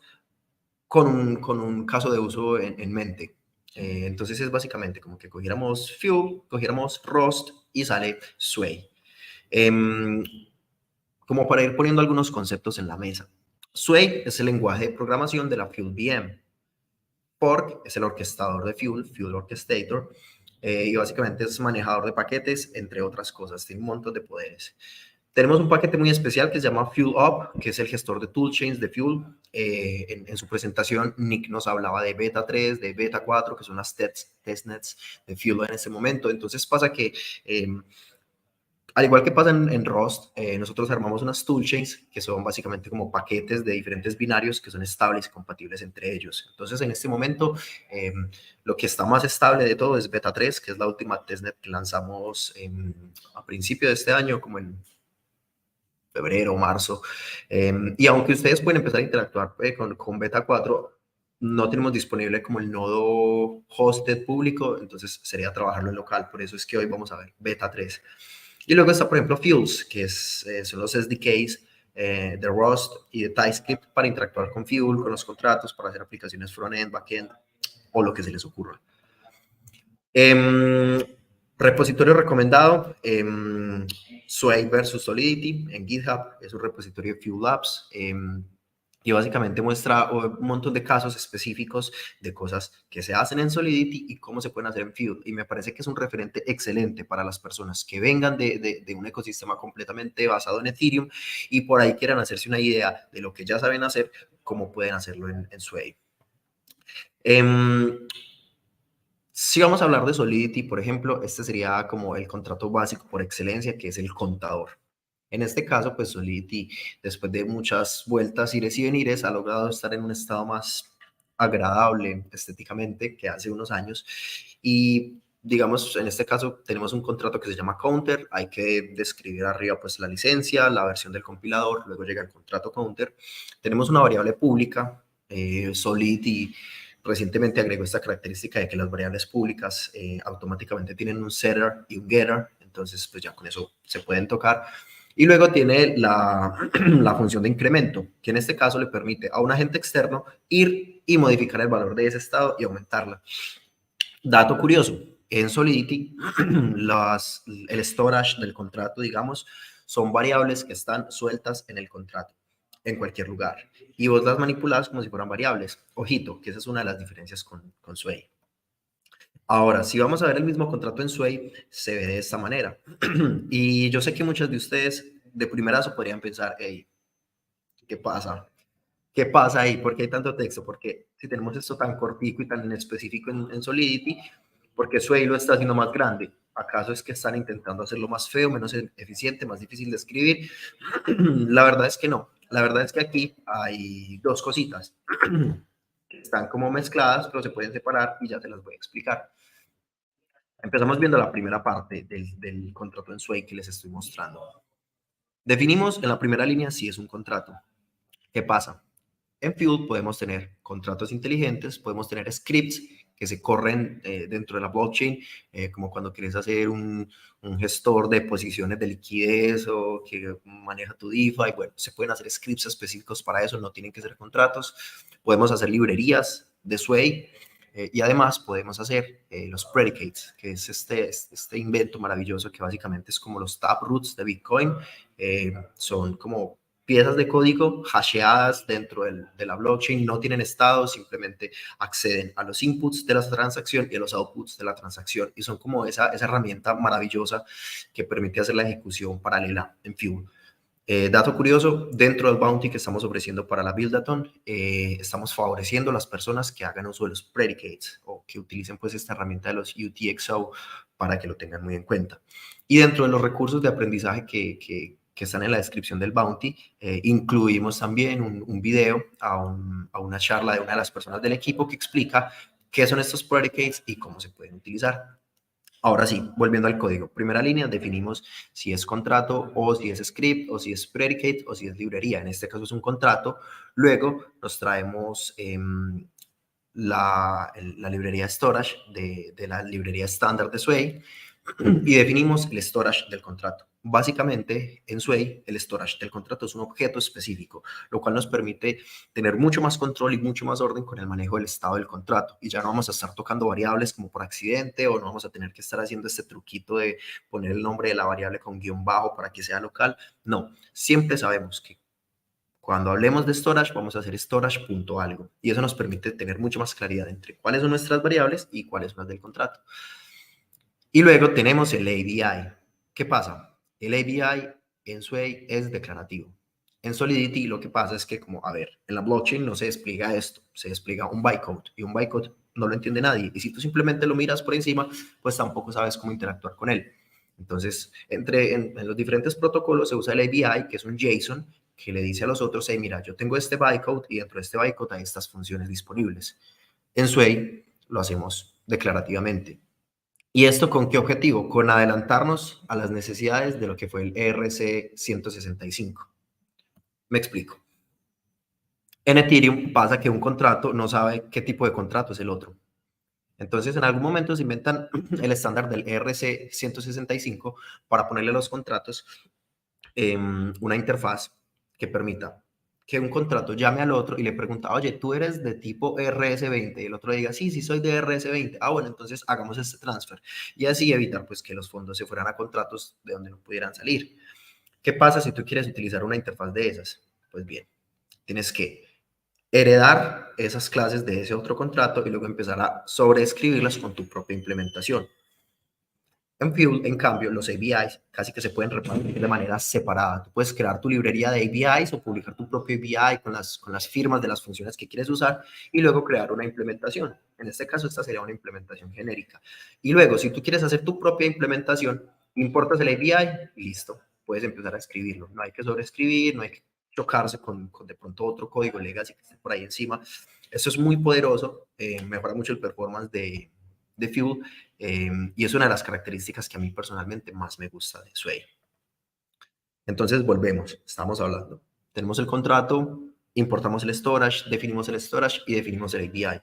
con un caso de uso en mente. Entonces es básicamente como que cogiéramos Fuel, cogiéramos Rust y sale Sway. Como para ir poniendo algunos conceptos en la mesa. Sway es el lenguaje de programación de la Fuel VM. Fork es el orquestador de Fuel, Fuel Orchestrator, y básicamente es manejador de paquetes, entre otras cosas. Tiene un montón de poderes. Tenemos un paquete muy especial que se llama Fuel Up, que es el gestor de toolchains de Fuel. En su presentación, Nick nos hablaba de Beta 3, de Beta 4, que son las testnets de Fuel en ese momento. Entonces pasa que, al igual que pasa en Rust, nosotros armamos unas toolchains que son básicamente como paquetes de diferentes binarios que son estables y compatibles entre ellos. Entonces, en este momento, lo que está más estable de todo es Beta 3, que es la última testnet que lanzamos a principio de este año, como en febrero, marzo. Y aunque ustedes pueden empezar a interactuar con Beta 4, no tenemos disponible como el nodo hosted público, entonces sería trabajarlo en local. Por eso es que hoy vamos a ver Beta 3. Y luego está, por ejemplo, Fuels, que son los SDKs de Rust y de Typescript para interactuar con Fuel, con los contratos, para hacer aplicaciones front-end, back-end o lo que se les ocurra. Repositorio recomendado, Sway versus Solidity en GitHub, es un repositorio de Fuel Labs. Y básicamente muestra un montón de casos específicos de cosas que se hacen en Solidity y cómo se pueden hacer en Fuel. Y me parece que es un referente excelente para las personas que vengan de un ecosistema completamente basado en Ethereum y por ahí quieran hacerse una idea de lo que ya saben hacer, cómo pueden hacerlo en Sway. Si vamos a hablar de Solidity, por ejemplo, este sería como el contrato básico por excelencia, que es el contador. En este caso, pues Solidity, después de muchas vueltas, ires y venires, ha logrado estar en un estado más agradable estéticamente que hace unos años. Y digamos, en este caso tenemos un contrato que se llama counter, hay que describir arriba pues la licencia, la versión del compilador, luego llega el contrato counter. Tenemos una variable pública, Solidity recientemente agregó esta característica de que las variables públicas automáticamente tienen un setter y un getter, entonces pues ya con eso se pueden tocar. Y luego tiene la función de incremento, que en este caso le permite a un agente externo ir y modificar el valor de ese estado y aumentarla. Dato curioso, en Solidity el storage del contrato, digamos, son variables que están sueltas en el contrato, en cualquier lugar. Y vos las manipulás como si fueran variables. Ojito, que esa es una de las diferencias con Sway. Ahora, si vamos a ver el mismo contrato en Sway, se ve de esta manera. Y yo sé que muchos de ustedes de primerazo podrían pensar, hey, ¿qué pasa? ¿Qué pasa ahí? ¿Por qué hay tanto texto? Porque si tenemos esto tan cortico y tan específico en Solidity, ¿por qué Sway lo está haciendo más grande? ¿Acaso es que están intentando hacerlo más feo, menos eficiente, más difícil de escribir? La verdad es que no. La verdad es que aquí hay dos cositas que están como mezcladas, pero se pueden separar y ya te las voy a explicar. Empezamos viendo la primera parte del contrato en Sway que les estoy mostrando. Definimos en la primera línea si es un contrato. ¿Qué pasa? En Fuel podemos tener contratos inteligentes, podemos tener scripts que se corren dentro de la blockchain, como cuando quieres hacer un gestor de posiciones de liquidez o que maneja tu DeFi. Bueno, se pueden hacer scripts específicos para eso, no tienen que ser contratos. Podemos hacer librerías de Sway y además podemos hacer los predicates, que es este invento maravilloso que básicamente es como los taproots de Bitcoin. Son como piezas de código hasheadas dentro de la blockchain, no tienen estado, simplemente acceden a los inputs de la transacción y a los outputs de la transacción, y son como esa herramienta maravillosa que permite hacer la ejecución paralela en Fuel. Dato curioso, dentro del bounty que estamos ofreciendo para la Buildathon, estamos favoreciendo a las personas que hagan uso de los predicates o que utilicen pues esta herramienta de los UTXO para que lo tengan muy en cuenta. Y dentro de los recursos de aprendizaje que están en la descripción del bounty, incluimos también un video a una charla de una de las personas del equipo que explica qué son estos predicates y cómo se pueden utilizar. Ahora sí, volviendo al código. Primera línea, definimos si es contrato o si es script o si es predicate o si es librería. En este caso es un contrato. Luego nos traemos la librería storage de la librería estándar de Sway y definimos el storage del contrato. Básicamente, en Sway, el storage del contrato es un objeto específico, lo cual nos permite tener mucho más control y mucho más orden con el manejo del estado del contrato. Y ya no vamos a estar tocando variables como por accidente o no vamos a tener que estar haciendo este truquito de poner el nombre de la variable con guión bajo para que sea local. No, siempre sabemos que cuando hablemos de storage, vamos a hacer storage.algo. Y eso nos permite tener mucho más claridad entre cuáles son nuestras variables y cuáles son las del contrato. Y luego tenemos el ABI. ¿Qué pasa? El ABI en Sway es declarativo. En Solidity lo que pasa es que, como, a ver, en la blockchain no se despliega esto, se despliega un bytecode y un bytecode no lo entiende nadie. Y si tú simplemente lo miras por encima, pues tampoco sabes cómo interactuar con él. Entonces, en los diferentes protocolos se usa el ABI, que es un JSON, que le dice a los otros, hey, mira, yo tengo este bytecode y dentro de este bytecode hay estas funciones disponibles. En Sway lo hacemos declarativamente. ¿Y esto con qué objetivo? Con adelantarnos a las necesidades de lo que fue el ERC 165. Me explico. En Ethereum pasa que un contrato no sabe qué tipo de contrato es el otro. Entonces, en algún momento se inventan el estándar del ERC 165 para ponerle a los contratos una interfaz que permita que un contrato llame al otro y le pregunta, oye, ¿tú eres de tipo RS20? Y el otro diga, sí, sí soy de RS20. Ah, bueno, entonces hagamos este transfer. Y así evitar pues que los fondos se fueran a contratos de donde no pudieran salir. ¿Qué pasa si tú quieres utilizar una interfaz de esas? Pues bien, tienes que heredar esas clases de ese otro contrato y luego empezar a sobreescribirlas con tu propia implementación. En Fuel, en cambio, los APIs casi que se pueden repartir de manera separada. Tú puedes crear tu librería de APIs o publicar tu propio API con las firmas de las funciones que quieres usar y luego crear una implementación. En este caso, esta sería una implementación genérica. Y luego, si tú quieres hacer tu propia implementación, importas el API y listo. Puedes empezar a escribirlo. No hay que sobreescribir, no hay que chocarse con de pronto otro código legacy que esté por ahí encima. Eso es muy poderoso, mejora mucho el performance de Fuel. Y es una de las características que a mí personalmente más me gusta de Sway. Entonces volvemos, estamos hablando. Tenemos el contrato, importamos el storage, definimos el storage y definimos el API.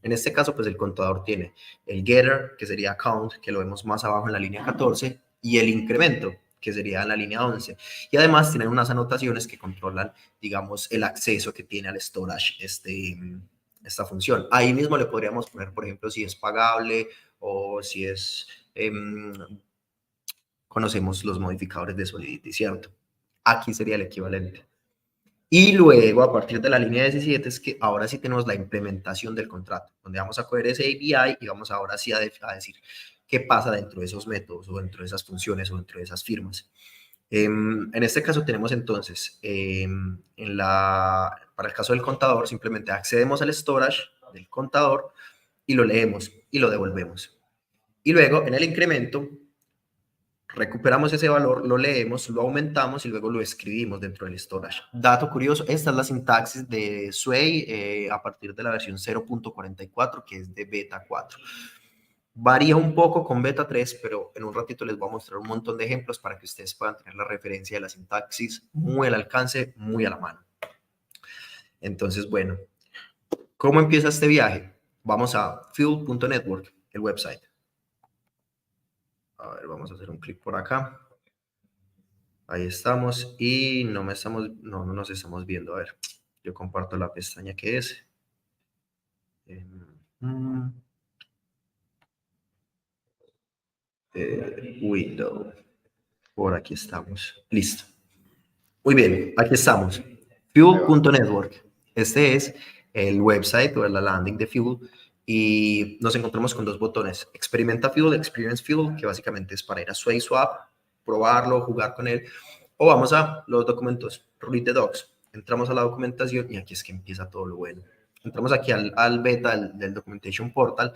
En este caso, pues el contador tiene el getter, que sería count, que lo vemos más abajo en la línea 14, y el incremento, que sería en la línea 11. Y además tienen unas anotaciones que controlan, digamos, el acceso que tiene al storage esta función. Ahí mismo le podríamos poner, por ejemplo, si es pagable o si es... conocemos los modificadores de Solidity, ¿cierto? Aquí sería el equivalente. Y luego, a partir de la línea 17, es que ahora sí tenemos la implementación del contrato, donde vamos a coger ese API y vamos ahora sí a decir qué pasa dentro de esos métodos o dentro de esas funciones o dentro de esas firmas. En este caso tenemos entonces, para el caso del contador, simplemente accedemos al storage del contador y lo leemos y lo devolvemos. Y luego, en el incremento, recuperamos ese valor, lo leemos, lo aumentamos y luego lo escribimos dentro del storage. Dato curioso, esta es la sintaxis de Sway a partir de la versión 0.44, que es de beta 4. Varía un poco con beta 3, pero en un ratito les voy a mostrar un montón de ejemplos para que ustedes puedan tener la referencia de la sintaxis muy al alcance, muy a la mano. Entonces, bueno, ¿cómo empieza este viaje? Vamos a fuel.network, el website. A ver, vamos a hacer un clic por acá. Ahí estamos y no nos estamos viendo. A ver, yo comparto la pestaña que es. Window. Por aquí estamos. Listo. Muy bien, aquí estamos. Fuel.network. Este es el website o la landing de Fuel y nos encontramos con dos botones. Experimenta Fuel, Experience Fuel, que básicamente es para ir a SwaySwap, probarlo, jugar con él. O vamos a los documentos, read the docs. Entramos a la documentación y aquí es que empieza todo lo bueno. Entramos aquí al beta del Documentation Portal.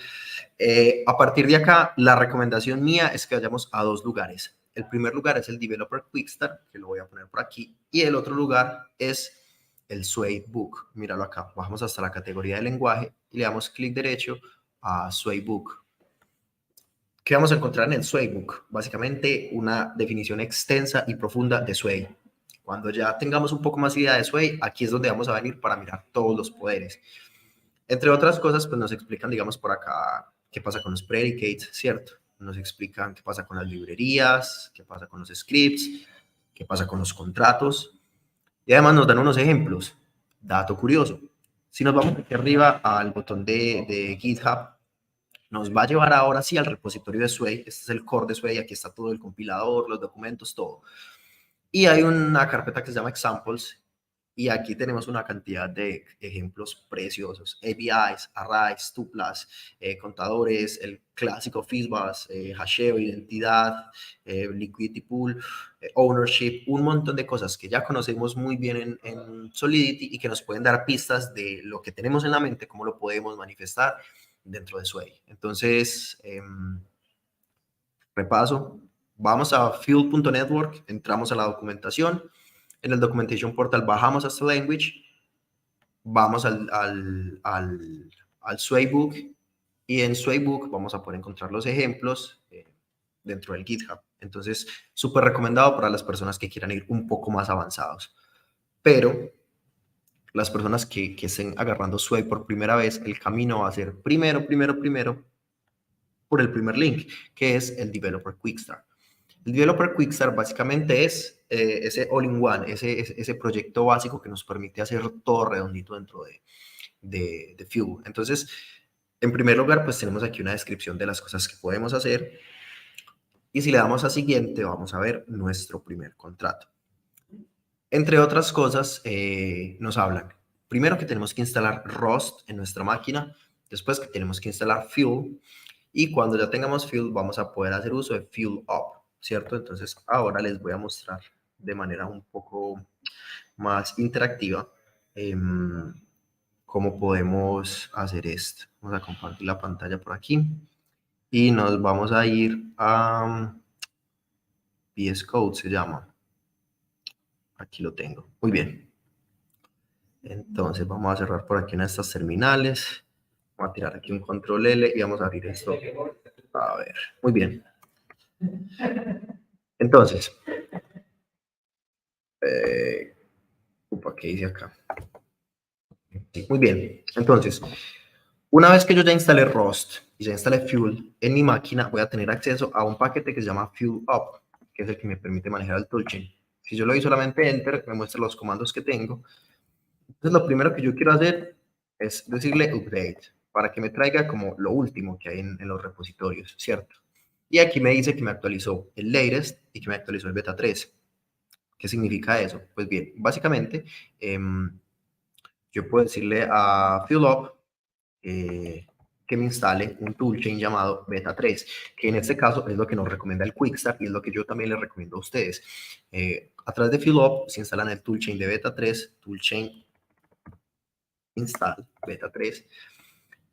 A partir de acá, la recomendación mía es que vayamos a dos lugares. El primer lugar es el Developer Quickstart, que lo voy a poner por aquí. Y el otro lugar es el Sway Book. Míralo acá. Bajamos hasta la categoría de lenguaje y le damos clic derecho a Sway Book. ¿Qué vamos a encontrar en el Sway Book? Básicamente una definición extensa y profunda de Sway. Cuando ya tengamos un poco más idea de Sway, aquí es donde vamos a venir para mirar todos los poderes. Entre otras cosas, pues nos explican, digamos, por acá qué pasa con los predicates, ¿cierto? Nos explican qué pasa con las librerías, qué pasa con los scripts, qué pasa con los contratos. Y además nos dan unos ejemplos. Dato curioso. Si nos vamos aquí arriba al botón de GitHub, nos va a llevar ahora sí al repositorio de Sway. Este es el core de Sway. Aquí está todo el compilador, los documentos, todo. Y hay una carpeta que se llama Examples. Y aquí tenemos una cantidad de ejemplos preciosos. APIs, arrays, tuplas, contadores, el clásico FISBAS, hasheo, identidad, liquidity pool, ownership, un montón de cosas que ya conocemos muy bien en Solidity y que nos pueden dar pistas de lo que tenemos en la mente, cómo lo podemos manifestar dentro de Sway. Entonces, repaso. Vamos a fuel.network, entramos a la documentación. En el Documentation Portal bajamos hasta Language, vamos al Swaybook y en Swaybook vamos a poder encontrar los ejemplos dentro del GitHub. Entonces, súper recomendado para las personas que quieran ir un poco más avanzados. Pero las personas que estén agarrando Sway por primera vez, el camino va a ser primero por el primer link, que es el Developer Quickstart. El Developer Quickstart básicamente es ese all-in-one, ese proyecto básico que nos permite hacer todo redondito dentro de Fuel. Entonces, en primer lugar, pues tenemos aquí una descripción de las cosas que podemos hacer. Y si le damos a siguiente, vamos a ver nuestro primer contrato. Entre otras cosas, nos hablan, primero que tenemos que instalar Rust en nuestra máquina, después que tenemos que instalar Fuel, Y cuando ya tengamos fuel, vamos a poder hacer uso de fuel up, ¿cierto? Entonces, ahora les voy a mostrar de manera un poco más interactiva cómo podemos hacer esto. Vamos a compartir la pantalla por aquí y nos vamos a ir a VS Code, se llama. Aquí lo tengo. Muy bien. Entonces vamos a cerrar por aquí una de estas terminales. Vamos a tirar aquí un control L y vamos a abrir esto. A ver, muy bien. Entonces, ¿qué dice acá? Sí, muy bien. Entonces, una vez que yo ya instalé Rust y ya instalé Fuel en mi máquina, voy a tener acceso a un paquete que se llama Fuel Up, que es el que me permite manejar el toolchain. Si yo le doy solamente Enter, me muestra los comandos que tengo. Entonces, lo primero que yo quiero hacer es decirle Update, para que me traiga como lo último que hay en los repositorios, ¿cierto? Y aquí me dice que me actualizó el latest y que me actualizó el beta 3. ¿Qué significa eso? Pues bien, básicamente, yo puedo decirle a FuelUp que me instale un toolchain llamado beta 3, que en este caso es lo que nos recomienda el Quickstart y es lo que yo también les recomiendo a ustedes. A través de FuelUp se instalan el toolchain de beta 3, toolchain install beta 3.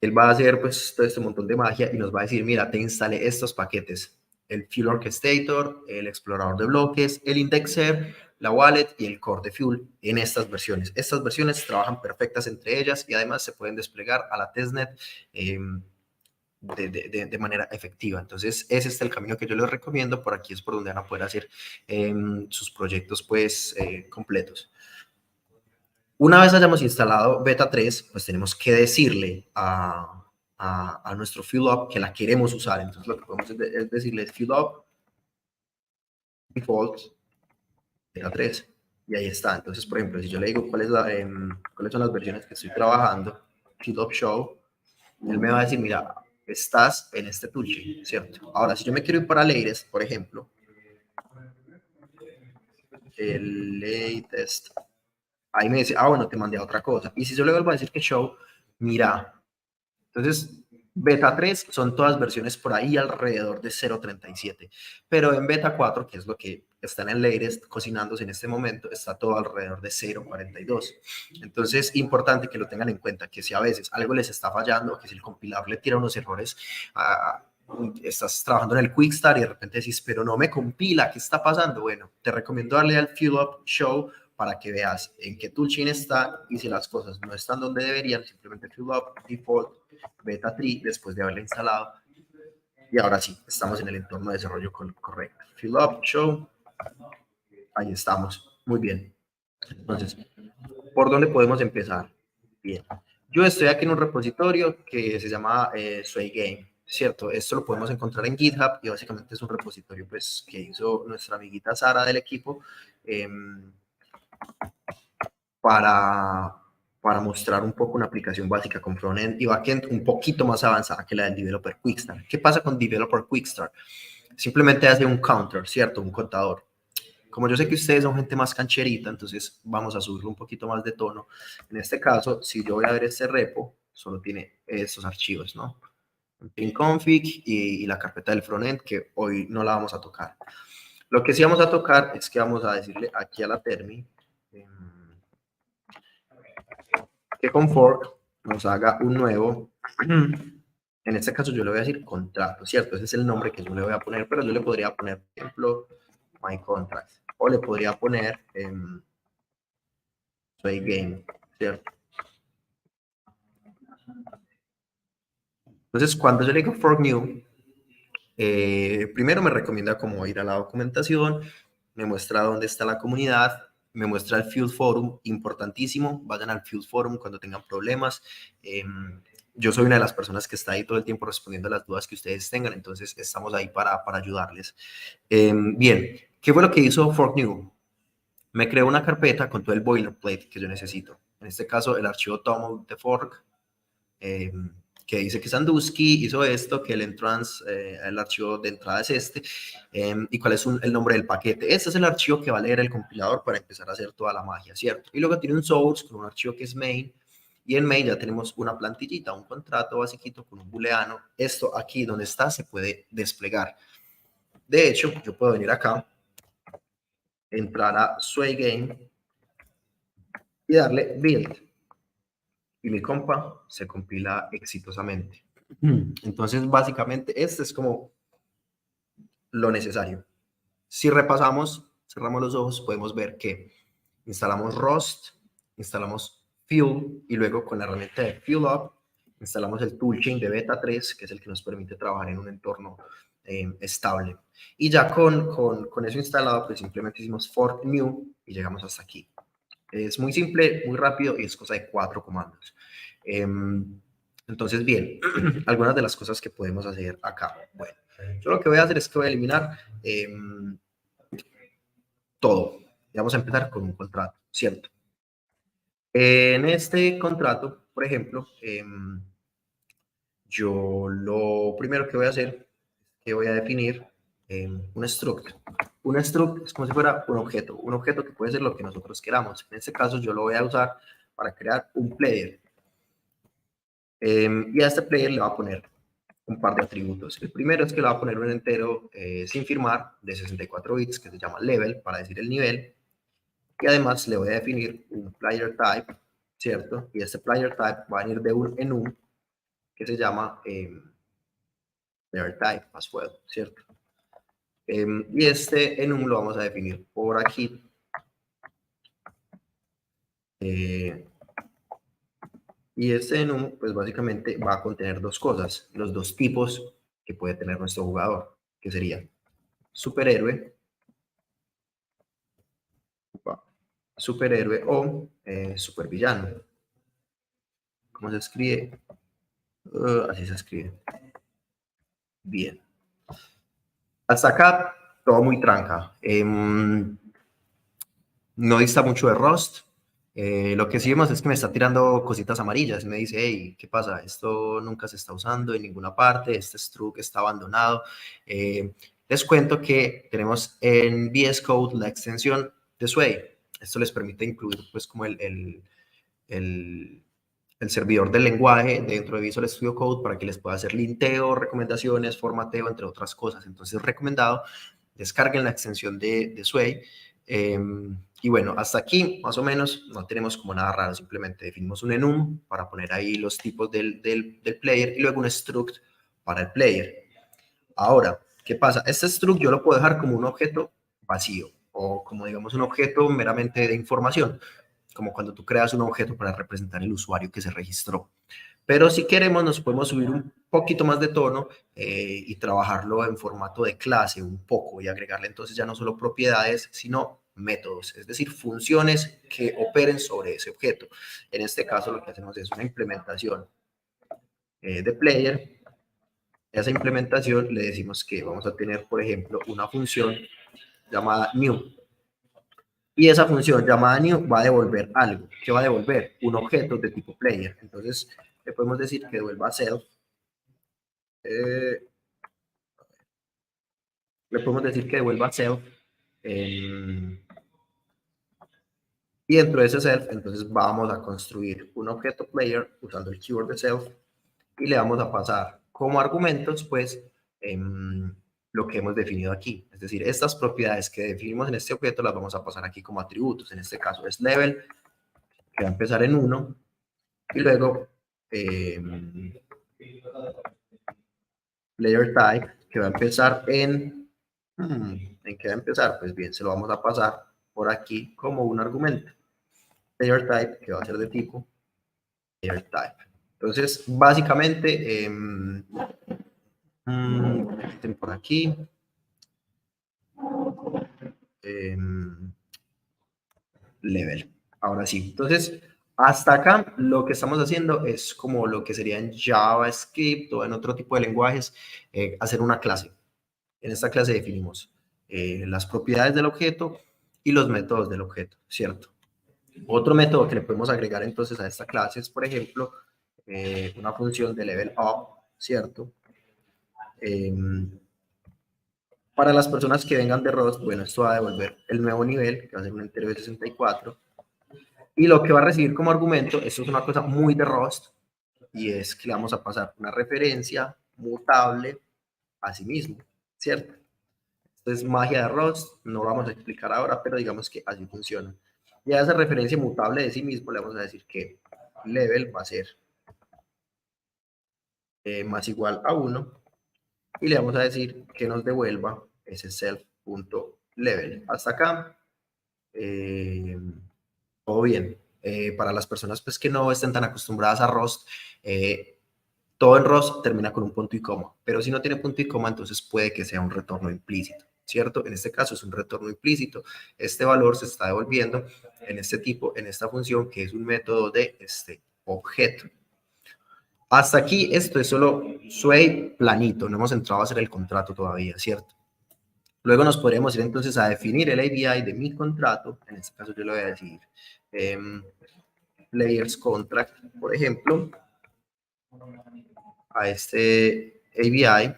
Él va a hacer pues todo este montón de magia y nos va a decir, mira, te instalé estos paquetes, el Fuel Orchestrator, el explorador de bloques, el indexer, la wallet y el core de Fuel en estas versiones. Estas versiones trabajan perfectas entre ellas y además se pueden desplegar a la testnet de manera efectiva. Entonces, ese es el camino que yo les recomiendo. Por aquí es por donde van a poder hacer sus proyectos pues completos. Una vez hayamos instalado beta 3, pues tenemos que decirle a nuestro FuelUp que la queremos usar. Entonces lo que podemos es decirle FuelUp default beta 3 y ahí está. Entonces, por ejemplo, si yo le digo cuáles son las versiones que estoy trabajando, FuelUp show, él me va a decir, mira, estás en este toolchain, ¿cierto? Ahora, si yo me quiero ir para latest, por ejemplo, el latest, ahí me dice, bueno, te mandé a otra cosa. Y si yo le vuelvo a decir que show, mira, entonces beta 3 son todas versiones por ahí alrededor de 0.37, pero en beta 4, que es lo que está en el latest cocinándose en este momento, está todo alrededor de 0.42. Entonces, importante que lo tengan en cuenta, que si a veces algo les está fallando, que si el compilador le tira unos errores, estás trabajando en el Quickstart y de repente decís, pero no me compila, ¿qué está pasando? Bueno, te recomiendo darle al FuelUp Show para que veas en qué toolchain está y si las cosas no están donde deberían, simplemente FuelUp default beta 3 después de haberla instalado. Y ahora sí, estamos en el entorno de desarrollo correcto. FuelUp Show, ahí estamos, muy bien. Entonces, ¿por dónde podemos empezar? Bien, yo estoy aquí en un repositorio que se llama Game, ¿cierto? Esto lo podemos encontrar en GitHub y básicamente es un repositorio pues, que hizo nuestra amiguita Sara del equipo para mostrar un poco una aplicación básica con frontend y backend un poquito más avanzada que la del Developer Quickstart. ¿Qué pasa con Developer Quickstart? Simplemente hace un counter, ¿cierto? Un contador. Como yo sé que ustedes son gente más cancherita, entonces vamos a subirle un poquito más de tono. En este caso, si yo voy a ver este repo, solo tiene estos archivos, ¿no? Pin config y la carpeta del frontend, que hoy no la vamos a tocar. Lo que sí vamos a tocar es que vamos a decirle aquí a la termi que con fork nos haga un nuevo, en este caso yo le voy a decir contrato, ¿cierto? Ese es el nombre que yo le voy a poner, pero yo le podría poner, por ejemplo, my contract, o le podría poner game, ¿cierto? Entonces, cuando yo le digo fork new, primero me recomienda como ir a la documentación, me muestra dónde está la comunidad, me muestra el Fuel Forum, importantísimo, vayan al Fuel Forum cuando tengan problemas. Yo soy una de las personas que está ahí todo el tiempo respondiendo a las dudas que ustedes tengan, entonces estamos ahí para ayudarles. Bien, ¿qué fue lo que hizo Fork New? Me creó una carpeta con todo el boilerplate que yo necesito. En este caso, el archivo TOML de fork, que dice que Sandusky hizo esto, que el entrance, el archivo de entrada es este, y cuál es el nombre del paquete. Este es el archivo que va a leer el compilador para empezar a hacer toda la magia, ¿cierto? Y luego tiene un source con un archivo que es main, Y en main ya tenemos una plantillita, un contrato basiquito con un booleano. Esto aquí donde está se puede desplegar. De hecho, yo puedo venir acá, entrar a Sway Game y darle build. Y mi compa se compila exitosamente. Entonces, básicamente, este es como lo necesario. Si repasamos, cerramos los ojos, podemos ver que instalamos Rust, instalamos Fuel y luego con la herramienta de Fuel Up instalamos el toolchain de beta 3, que es el que nos permite trabajar en un entorno estable. Y ya con eso instalado, pues simplemente hicimos fork new y llegamos hasta aquí. Es muy simple, muy rápido y es cosa de 4 comandos. Entonces, bien, algunas de las cosas que podemos hacer acá. Bueno, yo lo que voy a hacer es que voy a eliminar todo. Y vamos a empezar con un contrato, ¿cierto? En este contrato, por ejemplo, yo lo primero que voy a hacer es que voy a definir un struct. Un struct es como si fuera un objeto que puede ser lo que nosotros queramos. En este caso, yo lo voy a usar para crear un player. Y a este player le va a poner un par de atributos. El primero es que le va a poner un entero sin firmar de 64 bits que se llama level para decir el nivel. Y además le voy a definir un player type, ¿cierto? Y este player type va a venir de un enum que se llama player type as well, ¿cierto? Y este enum lo vamos a definir por aquí. Y este enum, pues básicamente va a contener dos cosas, los dos tipos que puede tener nuestro jugador, que sería superhéroe, o supervillano. ¿Cómo se escribe? Así se escribe. Bien. Hasta acá, todo muy tranca. No dista mucho de Rust. Lo que sí vemos es que me está tirando cositas amarillas. Me dice, hey, ¿qué pasa? Esto nunca se está usando en ninguna parte. Este struct está abandonado. Les cuento que tenemos en VS Code la extensión de Sway. Esto les permite incluir, pues, como el servidor del lenguaje dentro de Visual Studio Code para que les pueda hacer linteo, recomendaciones, formateo, entre otras cosas. Entonces, recomendado, descarguen la extensión de Sway. Y bueno, hasta aquí, más o menos, no tenemos como nada raro. Simplemente definimos un enum para poner ahí los tipos del player y luego un struct para el player. Ahora, ¿qué pasa? Este struct yo lo puedo dejar como un objeto vacío o como, digamos, un objeto meramente de información, como cuando tú creas un objeto para representar el usuario que se registró. Pero si queremos, nos podemos subir un poquito más de tono y trabajarlo en formato de clase un poco y agregarle entonces ya no solo propiedades, sino métodos, es decir, funciones que operen sobre ese objeto. En este caso, lo que hacemos es una implementación de player. A esa implementación le decimos que vamos a tener, por ejemplo, una función llamada new. Y esa función llamada new va a devolver algo. ¿Qué va a devolver? Un objeto de tipo player. Entonces, le podemos decir que devuelva self. Le podemos decir que devuelva self. Y dentro de ese self, entonces vamos a construir un objeto player usando el keyword de self y le vamos a pasar como argumentos, pues, lo que hemos definido aquí. Es decir, estas propiedades que definimos en este objeto las vamos a pasar aquí como atributos. En este caso es level, que va a empezar en 1, y luego player type, que va a empezar ¿en qué va a empezar? Pues bien, se lo vamos a pasar por aquí como un argumento. Player type, que va a ser de tipo player type. Entonces, básicamente, por aquí, level. Ahora sí. Entonces, hasta acá lo que estamos haciendo es como lo que sería en JavaScript o en otro tipo de lenguajes, hacer una clase. En esta clase definimos las propiedades del objeto y los métodos del objeto, ¿cierto? Otro método que le podemos agregar entonces a esta clase es, por ejemplo, una función de level up, ¿cierto? Para las personas que vengan de Rust, bueno, esto va a devolver el nuevo nivel, que va a ser un entero de 64. Y lo que va a recibir como argumento, esto es una cosa muy de Rust, y es que le vamos a pasar una referencia mutable a sí mismo, ¿cierto? Esto es magia de Rust, no lo vamos a explicar ahora, pero digamos que así funciona. Y a esa referencia mutable de sí mismo le vamos a decir que level va a ser más igual a 1, y le vamos a decir que nos devuelva ese self.level. Hasta acá, todo bien. Para las personas pues, que no estén tan acostumbradas a Rust, todo en Rust termina con un punto y coma, pero si no tiene punto y coma, entonces puede que sea un retorno implícito, ¿cierto? En este caso es un retorno implícito. Este valor se está devolviendo en este tipo, en esta función, que es un método de este objeto. Hasta aquí esto es solo sway planito, no hemos entrado a hacer el contrato todavía, ¿cierto? Luego nos podríamos ir entonces a definir el API de mi contrato. En este caso yo le voy a decir players contract, por ejemplo, a este API.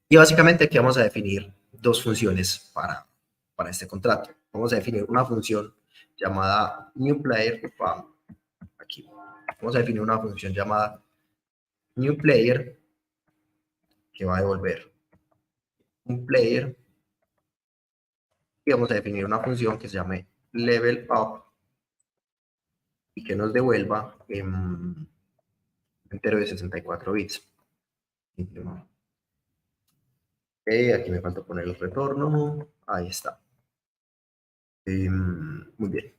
Y básicamente aquí vamos a definir dos funciones para este contrato. Vamos a definir una función llamada newPlayer. Aquí. Vamos a definir una función llamada newPlayer que va a devolver un player. Y vamos a definir una función que se llame levelUp y que nos devuelva entero de 64 bits. Aquí me falta poner el retorno. Ahí está. Muy bien.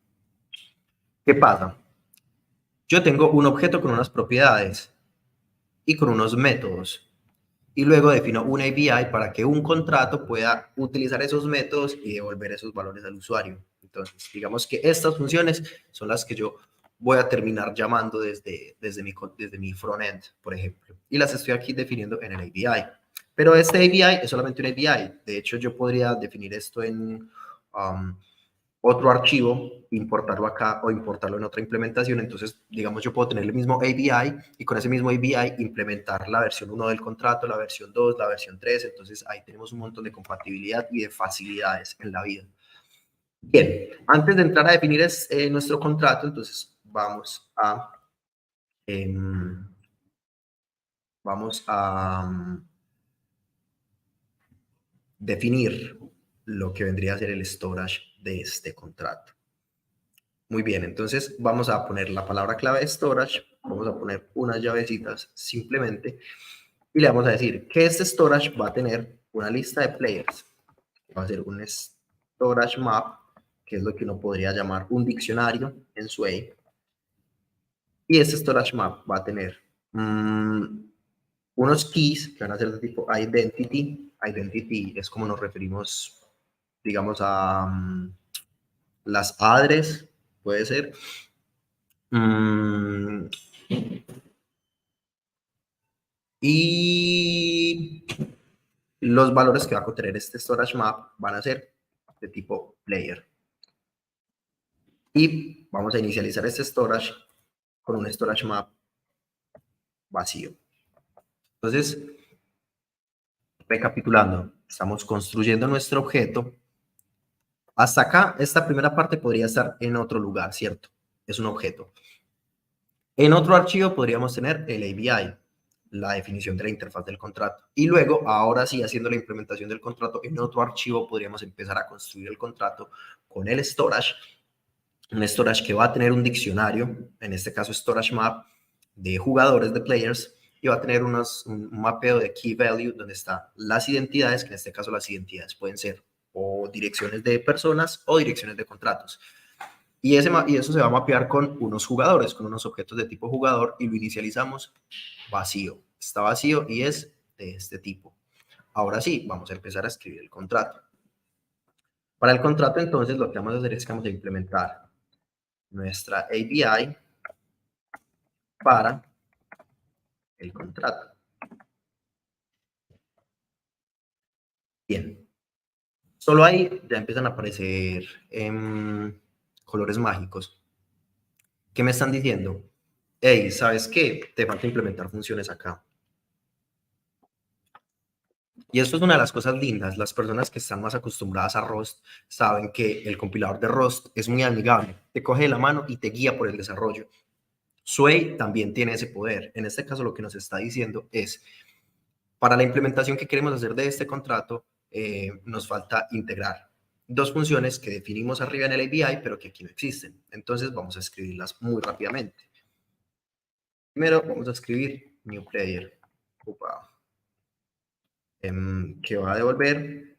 ¿Qué pasa? Yo tengo un objeto con unas propiedades y con unos métodos. Y luego defino un API para que un contrato pueda utilizar esos métodos y devolver esos valores al usuario. Entonces, digamos que estas funciones son las que yo voy a terminar llamando desde mi frontend, por ejemplo. Y las estoy aquí definiendo en el API. Pero este API es solamente un API. De hecho, yo podría definir esto en otro archivo, importarlo acá o importarlo en otra implementación. Entonces, digamos, yo puedo tener el mismo API y con ese mismo API implementar la versión 1 del contrato, la versión 2, la versión 3. Entonces, ahí tenemos un montón de compatibilidad y de facilidades en la vida. Bien, antes de entrar a definir nuestro contrato, entonces vamos a definir lo que vendría a ser el storage de este contrato. Muy bien, entonces vamos a poner la palabra clave storage, vamos a poner unas llavecitas simplemente y le vamos a decir que este storage va a tener una lista de players. Va a ser un storage map, que es lo que uno podría llamar un diccionario en Sway. Y este storage map va a tener unos keys que van a ser de tipo identity. Identity es como nos referimos, digamos, a las address, puede ser. Y los valores que va a contener este storage map van a ser de tipo player. Y vamos a inicializar este storage con un storage map vacío. Entonces, recapitulando, estamos construyendo nuestro objeto. Hasta acá, esta primera parte podría estar en otro lugar, ¿cierto? Es un objeto. En otro archivo podríamos tener el API, la definición de la interfaz del contrato. Y luego, ahora sí, haciendo la implementación del contrato, en otro archivo podríamos empezar a construir el contrato con el storage, un storage que va a tener un diccionario, en este caso storage map, de jugadores, de players, y va a tener un mapeo de key value donde están las identidades, que en este caso las identidades pueden ser o direcciones de personas o direcciones de contratos. Y eso se va a mapear con unos jugadores, con unos objetos de tipo jugador, y lo inicializamos vacío. Está vacío y es de este tipo. Ahora sí, vamos a empezar a escribir el contrato. Para el contrato, entonces, lo que vamos a hacer es que vamos a implementar nuestra API para el contrato. Bien. Solo ahí ya empiezan a aparecer colores mágicos. ¿Qué me están diciendo? Hey, ¿sabes qué? Te falta implementar funciones acá. Y esto es una de las cosas lindas. Las personas que están más acostumbradas a Rust saben que el compilador de Rust es muy amigable. Te coge de la mano y te guía por el desarrollo. Sway también tiene ese poder. En este caso, lo que nos está diciendo es, para la implementación que queremos hacer de este contrato, nos falta integrar dos funciones que definimos arriba en el API, pero que aquí no existen. Entonces, vamos a escribirlas muy rápidamente. Primero, vamos a escribir new player. Opa. Que va a devolver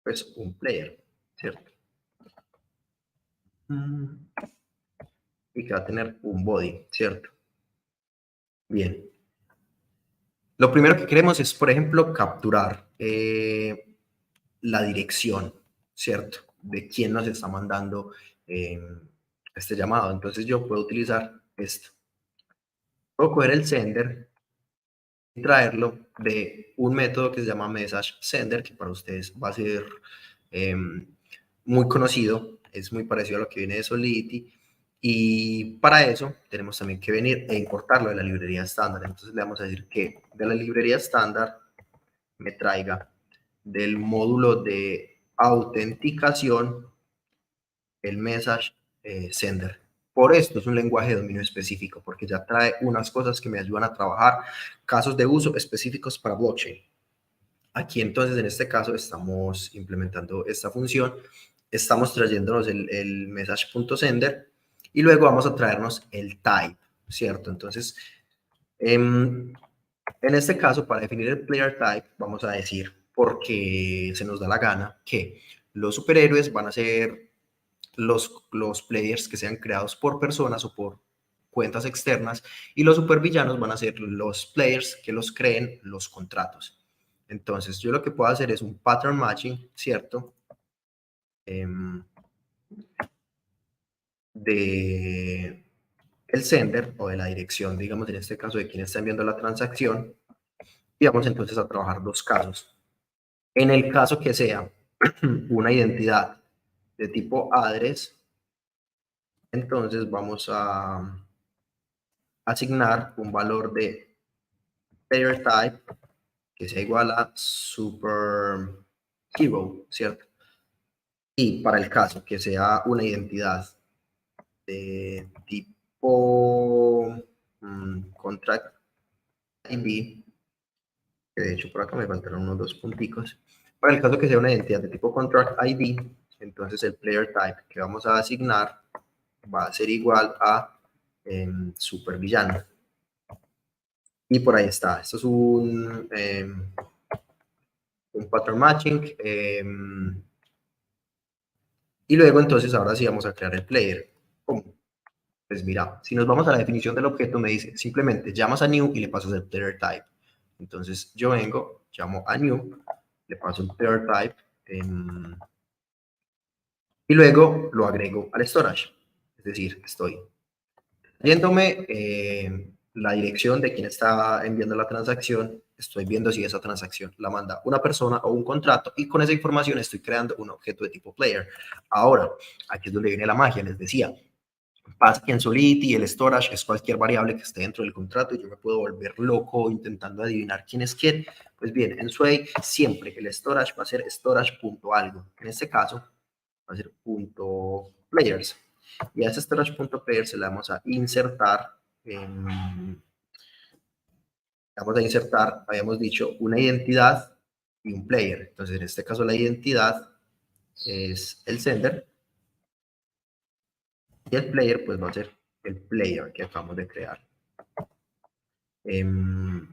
pues un player, ¿cierto? Y que va a tener un body, ¿cierto? Bien. Lo primero que queremos es, por ejemplo, capturar la dirección, ¿cierto? De quién nos está mandando este llamado. Entonces yo puedo utilizar esto. Puedo coger el sender y traerlo de un método que se llama mensaje sender, que para ustedes va a ser muy conocido, es muy parecido a lo que viene de Solidity, y para eso tenemos también que venir e importarlo de la librería estándar. Entonces le vamos a decir que de la librería estándar me traiga del módulo de autenticación el message sender. Por esto es un lenguaje de dominio específico, porque ya trae unas cosas que me ayudan a trabajar casos de uso específicos para blockchain. Aquí entonces en este caso estamos implementando esta función, estamos trayéndonos el message.sender y luego vamos a traernos el type, ¿cierto? Entonces, en este caso, para definir el player type, vamos a decir, porque se nos da la gana, que los superhéroes van a ser los players que sean creados por personas o por cuentas externas, y los supervillanos van a ser los players que los creen los contratos. Entonces, yo lo que puedo hacer es un pattern matching, ¿cierto? De el sender o de la dirección, digamos, en este caso de quien está enviando la transacción, y vamos entonces a trabajar dos casos. En el caso que sea una identidad de tipo address, entonces vamos a asignar un valor de player type que sea igual a super hero, ¿cierto? Y para el caso que sea una identidad de tipo contract ID, que de hecho por acá me faltaron unos dos punticos, para el caso que sea una identidad de tipo contract ID, entonces el player type que vamos a asignar va a ser igual a supervillano. Y por ahí está. Esto es un pattern matching. Y luego entonces ahora sí vamos a crear el player. ¿Cómo? Pues mira, si nos vamos a la definición del objeto, me dice simplemente llamas a new y le pasas el player type. Entonces yo vengo, llamo a new, le paso el player type y luego lo agrego al storage. Es decir, estoy yéndome la dirección de quien está enviando la transacción, estoy viendo si esa transacción la manda una persona o un contrato, y con esa información estoy creando un objeto de tipo player. Ahora, aquí es donde viene la magia, les decía. Pasa que en Solidity el storage es cualquier variable que esté dentro del contrato y yo me puedo volver loco intentando adivinar quién es quién. Pues bien, en Sway siempre el storage va a ser storage.algo. En este caso va a ser .players. Y a ese storage.players le vamos a insertar, habíamos dicho, una identidad y un player. Entonces, en este caso la identidad es el sender y el player pues va a ser el player que acabamos de crear. Está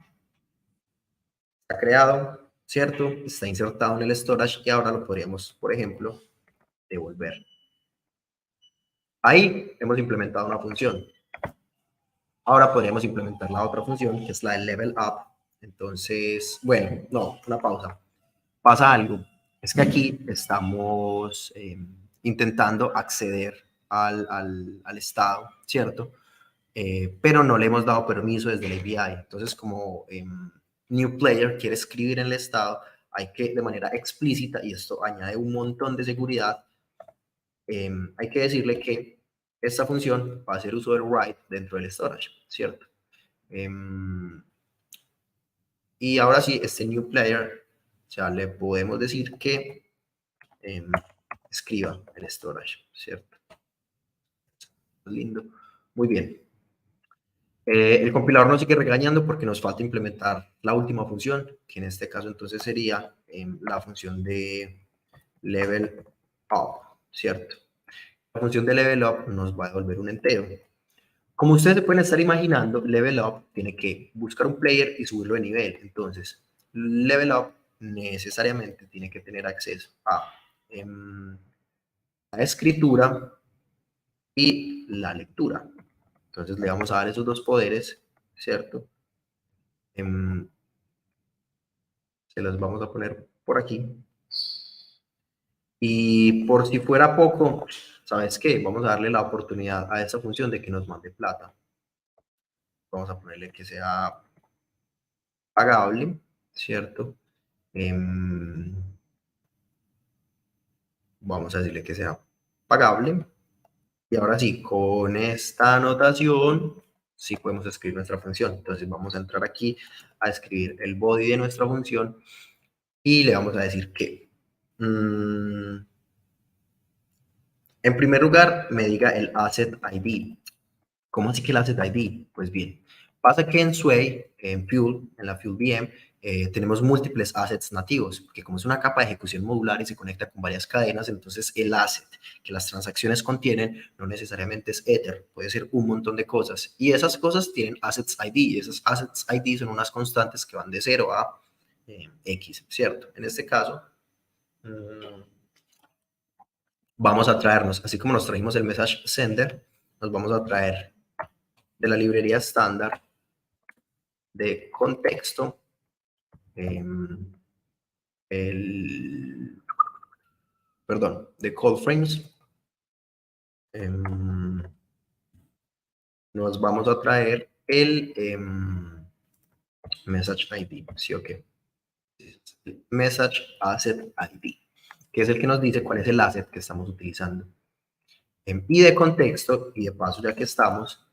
creado, ¿cierto? Está insertado en el storage y ahora lo podríamos, por ejemplo, devolver. Ahí hemos implementado una función. Ahora podríamos implementar la otra función, que es la de level up. Entonces, bueno, no, una pausa. Pasa algo. Es que aquí estamos intentando acceder al estado, ¿cierto? Pero no le hemos dado permiso desde la API. Entonces, como new player quiere escribir en el estado, hay que de manera explícita, y esto añade un montón de seguridad, hay que decirle que esta función va a hacer uso del write dentro del storage, ¿cierto? Y ahora sí, este new player, ya le podemos decir que escriba el storage, ¿cierto? Lindo. Muy bien. El compilador nos sigue regañando porque nos falta implementar la última función, que en este caso entonces sería la función de level up, ¿cierto? La función de level up nos va a devolver un entero. Como ustedes se pueden estar imaginando, level up tiene que buscar un player y subirlo de nivel. Entonces, level up necesariamente tiene que tener acceso a la escritura y la lectura. Entonces le vamos a dar esos dos poderes, ¿cierto? Se los vamos a poner por aquí. Y por si fuera poco, ¿sabes qué? Vamos a darle la oportunidad a esta función de que nos mande plata. Vamos a ponerle que sea pagable, ¿cierto? Vamos a decirle que sea pagable. Y ahora sí, con esta anotación, sí podemos escribir nuestra función. Entonces vamos a entrar aquí a escribir el body de nuestra función y le vamos a decir que, en primer lugar, me diga el asset ID. ¿Cómo así que el asset ID? Pues bien, pasa que en Sway, en Fuel, en la Fuel VM, tenemos múltiples assets nativos, porque como es una capa de ejecución modular y se conecta con varias cadenas, entonces el asset que las transacciones contienen no necesariamente es Ether, puede ser un montón de cosas. Y esas cosas tienen assets ID, y esas assets ID son unas constantes que van de 0 a X, ¿cierto? En este caso, vamos a traernos, así como nos trajimos el message sender, nos vamos a traer de la librería estándar de contexto de call frames. Nos vamos a traer el message ID, ¿sí o qué? Message asset ID, que es el que nos dice cuál es el asset que estamos utilizando. Y de contexto, y de paso ya que estamos,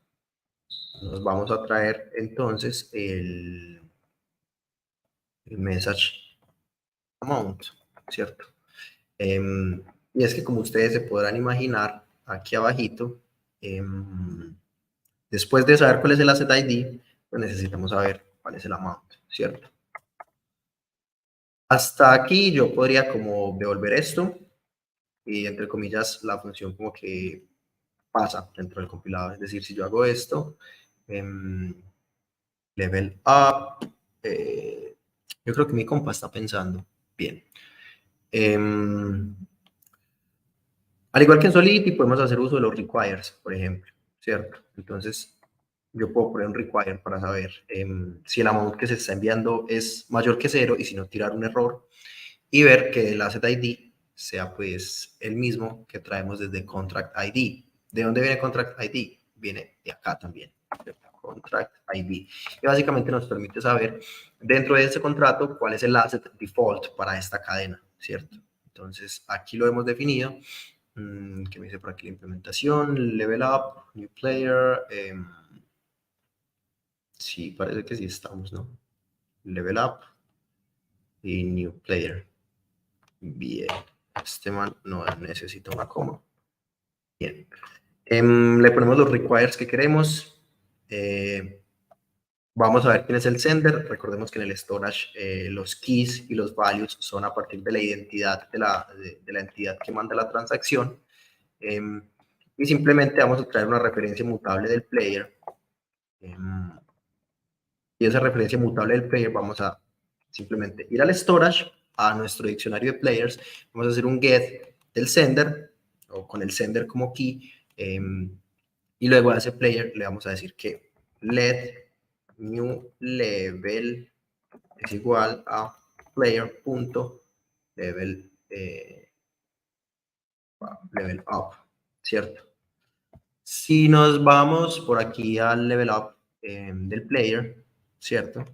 nos vamos a traer entonces el message amount, ¿cierto? Y es que como ustedes se podrán imaginar, aquí abajito, después de saber cuál es el asset ID, pues necesitamos saber cuál es el amount, ¿cierto? Hasta aquí yo podría como devolver esto y entre comillas la función como que pasa dentro del compilador. Es decir, si yo hago esto, level up, yo creo que mi compa está pensando bien. Al igual que en Solidity podemos hacer uso de los requires, por ejemplo, ¿cierto? Entonces yo puedo poner un require para saber si el amount que se está enviando es mayor que 0 y si no tirar un error y ver que el asset ID sea pues el mismo que traemos desde contract ID. ¿De dónde viene contract ID? Viene de acá también, contract ID. Y básicamente nos permite saber dentro de ese contrato cuál es el asset default para esta cadena, ¿cierto? Entonces aquí lo hemos definido. ¿Qué me dice por aquí la implementación? Level up, new player. Sí, parece que sí estamos, ¿no? Level up y new player. Bien, este man no necesita una coma. Bien. Le ponemos los requires que queremos. Vamos a ver quién es el sender. Recordemos que en el storage los keys y los values son a partir de la identidad de la entidad que manda la transacción. Y simplemente vamos a traer una referencia mutable del player. Y esa referencia mutable del player vamos a simplemente ir al storage, a nuestro diccionario de players, vamos a hacer un get del sender, o con el sender como key, y luego a ese player le vamos a decir que let new level es igual a player.level level up, ¿cierto? Si nos vamos por aquí al level up del player, ¿cierto?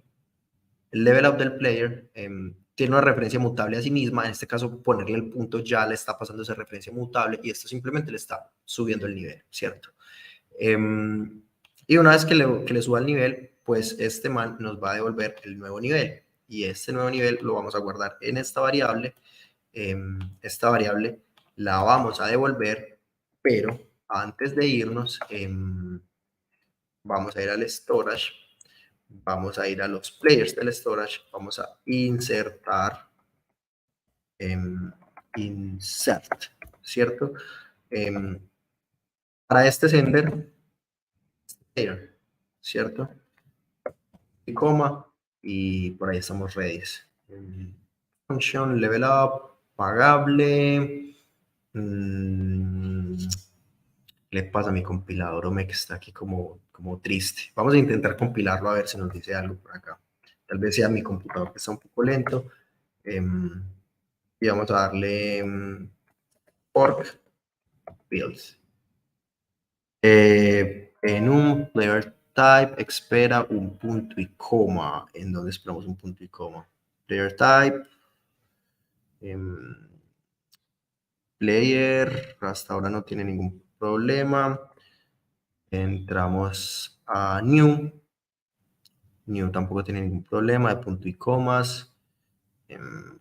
El level up del player tiene una referencia mutable a sí misma. En este caso, ponerle el punto ya le está pasando esa referencia mutable y esto simplemente le está subiendo el nivel, ¿cierto? Y una vez que le suba el nivel, pues este man nos va a devolver el nuevo nivel. y este nuevo nivel lo vamos a guardar en esta variable. Esta variable la vamos a devolver, pero antes de irnos, vamos a ir al storage, vamos a ir a los players del storage, vamos a insertar, insert, ¿cierto? Para este sender, player, ¿cierto? Y coma, y por ahí estamos ready. Function, level up, pagable. Le pasa a mi compilador, que está aquí como triste. Vamos a intentar compilarlo a ver si nos dice algo por acá. Tal vez sea mi computador que está un poco lento. Y vamos a darle fork builds. En un player type espera un punto y coma. ¿En dónde esperamos un punto y coma? Player type. Player, hasta ahora no tiene ningún problema. Entramos a new. New tampoco tiene ningún problema de punto y comas. En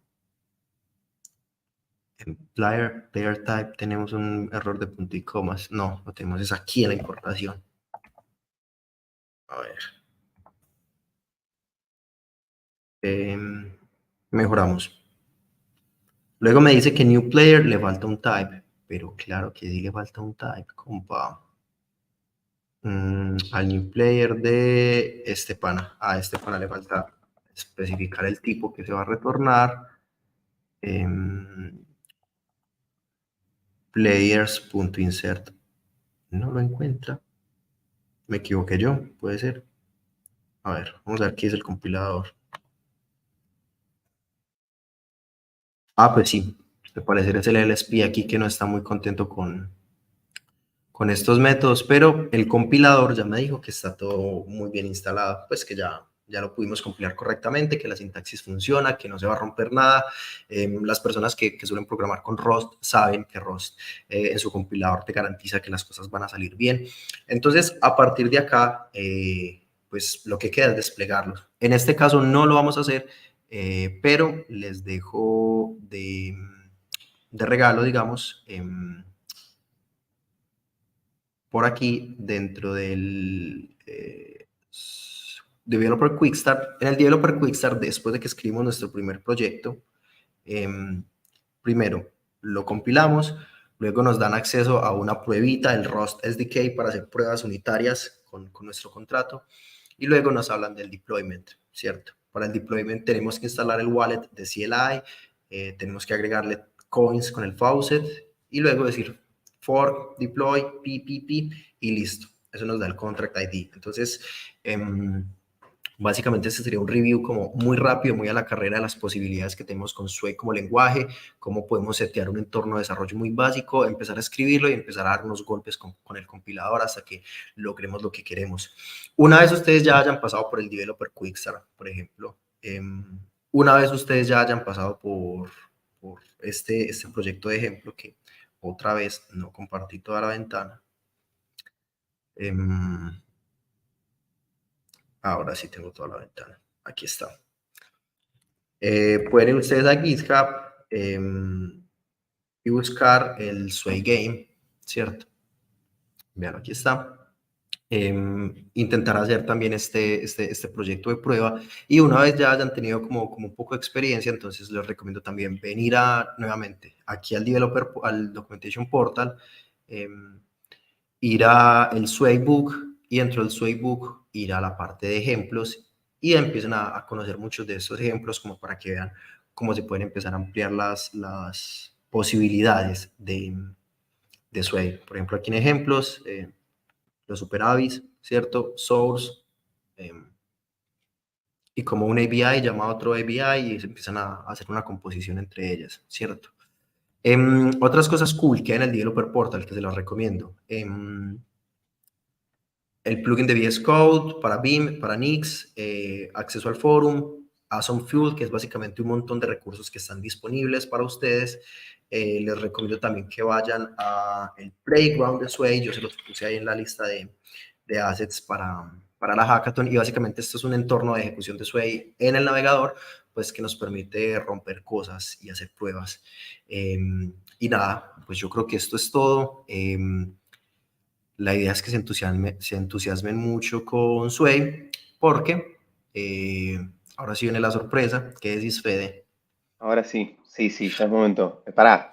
player type tenemos un error de punto y comas. No, lo tenemos, es aquí en la importación. A ver. Mejoramos. Luego me dice que new player le falta un type. Pero claro que sí le falta un type, compa. Al new player de este pana. A este pana le falta especificar el tipo que se va a retornar. Players.insert. No lo encuentra. Me equivoqué yo, puede ser. A ver, vamos a ver qué es el compilador. Ah, pues sí. Al parecer es el LSP aquí que no está muy contento con estos métodos, pero el compilador ya me dijo que está todo muy bien instalado, pues que ya lo pudimos compilar correctamente, que la sintaxis funciona, que no se va a romper nada. Las personas que suelen programar con Rust saben que Rust en su compilador te garantiza que las cosas van a salir bien. Entonces, a partir de acá, pues lo que queda es desplegarlos. En este caso no lo vamos a hacer, pero les dejo de regalo, digamos, por aquí dentro del Developer Quick Start. En el Developer Quick Start, después de que escribimos nuestro primer proyecto, primero lo compilamos, luego nos dan acceso a una pruebita, el Rust SDK, para hacer pruebas unitarias con nuestro contrato, y luego nos hablan del deployment, ¿cierto? Para el deployment tenemos que instalar el wallet de CLI, tenemos que agregarle coins con el faucet, y luego decir fork, deploy, ppp, y listo. Eso nos da el contract ID. Entonces, básicamente este sería un review como muy rápido, muy a la carrera de las posibilidades que tenemos con Sway como lenguaje, cómo podemos setear un entorno de desarrollo muy básico, empezar a escribirlo y empezar a dar unos golpes con el compilador hasta que logremos lo que queremos. Una vez ustedes ya hayan pasado por el Developer Quickstart, por ejemplo, una vez ustedes ya hayan pasado por este proyecto de ejemplo, que otra vez no compartí toda la ventana. Ahora sí tengo toda la ventana. Aquí está. Pueden ir ustedes a GitHub y buscar el Sway Game, ¿cierto? Vean, aquí está. Intentar hacer también este proyecto de prueba, y una vez ya hayan tenido como un poco de experiencia, entonces les recomiendo también venir nuevamente aquí al Documentation Portal, ir a el Swaybook, y dentro del Swaybook ir a la parte de ejemplos y empiezan a conocer muchos de estos ejemplos, como para que vean cómo se pueden empezar a ampliar las posibilidades de Sway. Por ejemplo, aquí en ejemplos, los superávits, ¿cierto? Source, y como un ABI llama a otro ABI, y se empiezan a hacer una composición entre ellas, ¿cierto? Otras cosas cool que hay en el Developer Portal que se las recomiendo. El plugin de VS Code para BIM, para Nix, acceso al forum, Awesome Fuel, que es básicamente un montón de recursos que están disponibles para ustedes. Les recomiendo también que vayan a el Playground de Sway, yo se los puse ahí en la lista de assets para para la hackathon, y básicamente esto es un entorno de ejecución de Sway en el navegador, pues que nos permite romper cosas y hacer pruebas. Y nada, pues yo creo que esto es todo. La idea es que se entusiasmen mucho con Sway, porque ahora sí viene la sorpresa. ¿Qué decís, Fede? Ahora sí, sí, ya es momento. Pará,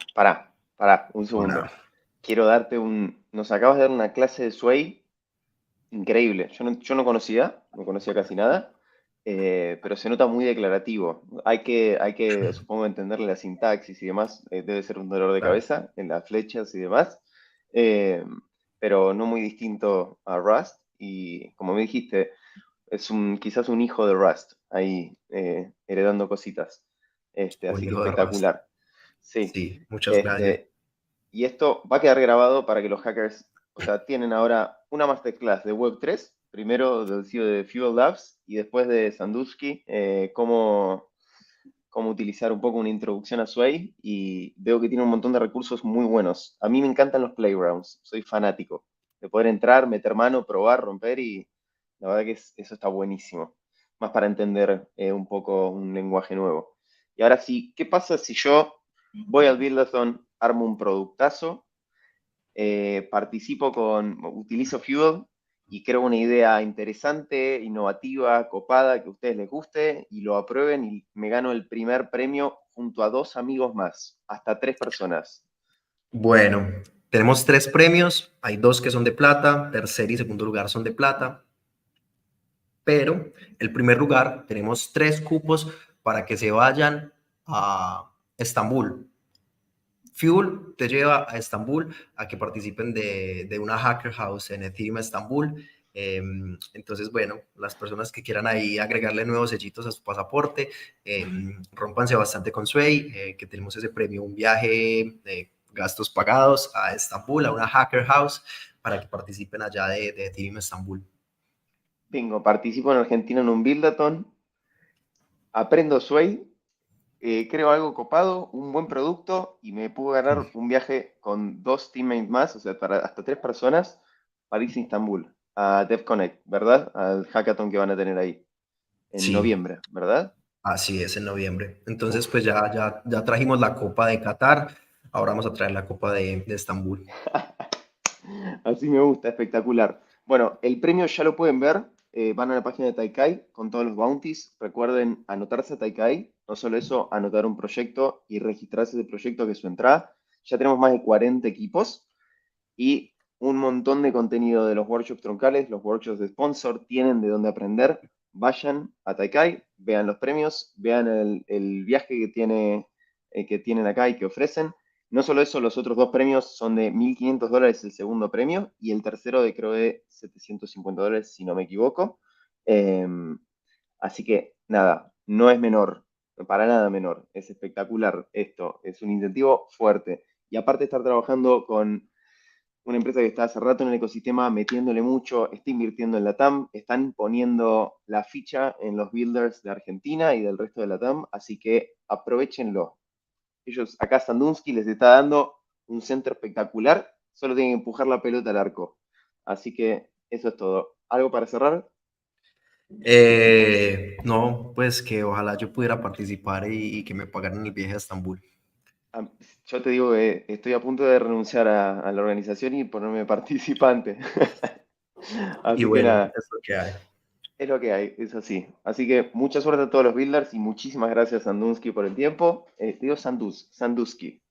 un segundo. Hola. Quiero darte Nos acabas de dar una clase de Sway increíble. Yo no conocía casi nada, pero se nota muy declarativo. Supongo, entenderle la sintaxis y demás. Debe ser un dolor de Claro. cabeza en las flechas y demás. eh, pero no muy distinto a Rust. Y como me dijiste, es quizás un hijo de Rust, ahí heredando cositas. Un Así que hijo de Rust. espectacular. Sí. Sí, muchas gracias. Este, y esto va a quedar grabado para que los hackers, o sea, tienen ahora una masterclass de Web3, primero del CEO de Fuel Labs y después de Sandusky, cómo utilizar un poco una introducción a Sway, y veo que tiene un montón de recursos muy buenos. A mí me encantan los playgrounds, soy fanático de poder entrar, meter mano, probar, romper, y la verdad que eso está buenísimo, más para entender un poco un lenguaje nuevo. Y ahora sí, ¿qué pasa si yo voy al Buildathon, armo un productazo, utilizo Fuel y creo una idea interesante, innovativa, copada, que a ustedes les guste y lo aprueben, y me gano el primer premio junto a 2 amigos más, hasta 3 personas? Bueno, tenemos 3 premios, hay 2 que son de plata, tercer y segundo lugar son de plata, pero el primer lugar tenemos 3 cupos para que se vayan a Estambul. Fuel te lleva a Estambul a que participen de una Hacker House en Ethereum Estambul. Entonces, bueno, las personas que quieran ahí agregarle nuevos sellitos a su pasaporte, rómpanse bastante con Sway, que tenemos ese premio, un viaje de gastos pagados a Estambul, a una Hacker House, para que participen allá de Ethereum Estambul. Bingo, participo en Argentina en un Buildathon, aprendo Sway, creo algo copado, un buen producto, y me puedo ganar un viaje con 2 teammates más, o sea, para hasta 3 personas, París-Istambul, a DevConnect, ¿verdad? Al hackathon que van a tener ahí en Sí, noviembre, ¿verdad? así es, en noviembre. Entonces, Uf. pues ya trajimos la Copa de Qatar, ahora vamos a traer la Copa de Estambul. Así me gusta, espectacular. Bueno, el premio ya lo pueden ver. Van a la página de Taikai con todos los bounties. Recuerden anotarse a Taikai. No solo eso, anotar un proyecto y registrarse ese proyecto, que es su entrada. Ya tenemos más de 40 equipos y un montón de contenido de los workshops troncales, los workshops de sponsor. Tienen de dónde aprender. Vayan a Taikai, vean los premios, vean el viaje que tienen acá y que ofrecen. No solo eso, los otros 2 premios son de $1.500 el segundo premio, y el tercero de, creo, de $750, si no me equivoco. Eh, Así que nada, no es menor, para nada menor, es espectacular esto, es un incentivo fuerte. Y aparte, estar trabajando con una empresa que está hace rato en el ecosistema, metiéndole mucho, está invirtiendo en LATAM, están poniendo la ficha en los builders de Argentina y del resto de LATAM, así que aprovechenlo. Ellos, acá Sandusky les está dando un centro espectacular, solo tienen que empujar la pelota al arco. Así que eso es todo. ¿Algo para cerrar? No, pues que ojalá yo pudiera participar y que me pagaran el viaje a Estambul. Ah, yo te digo que estoy a punto de renunciar a la organización y ponerme participante. Y Así que bueno, nada, es lo que hay. es lo que hay, es así. Así que mucha suerte a todos los builders y muchísimas gracias, Sandusky, por el tiempo. Te digo Sandusky.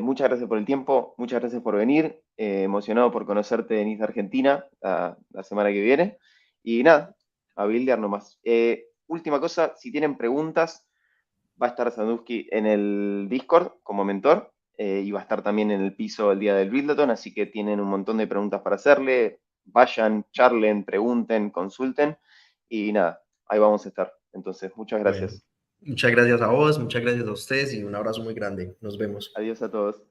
Muchas gracias por el tiempo, muchas gracias por venir. Emocionado por conocerte en Isla Argentina la semana que viene. Y nada, a buildear nomás. Última cosa, si tienen preguntas, va a estar Sandusky en el Discord como mentor, y va a estar también en el piso el día del Buildathon, así que tienen un montón de preguntas para hacerle. Vayan, charlen, pregunten, consulten, y nada, ahí vamos a estar. Entonces, muchas Bueno, gracias. muchas gracias a vos, muchas gracias a ustedes y un abrazo muy grande. Nos vemos. Adiós a todos.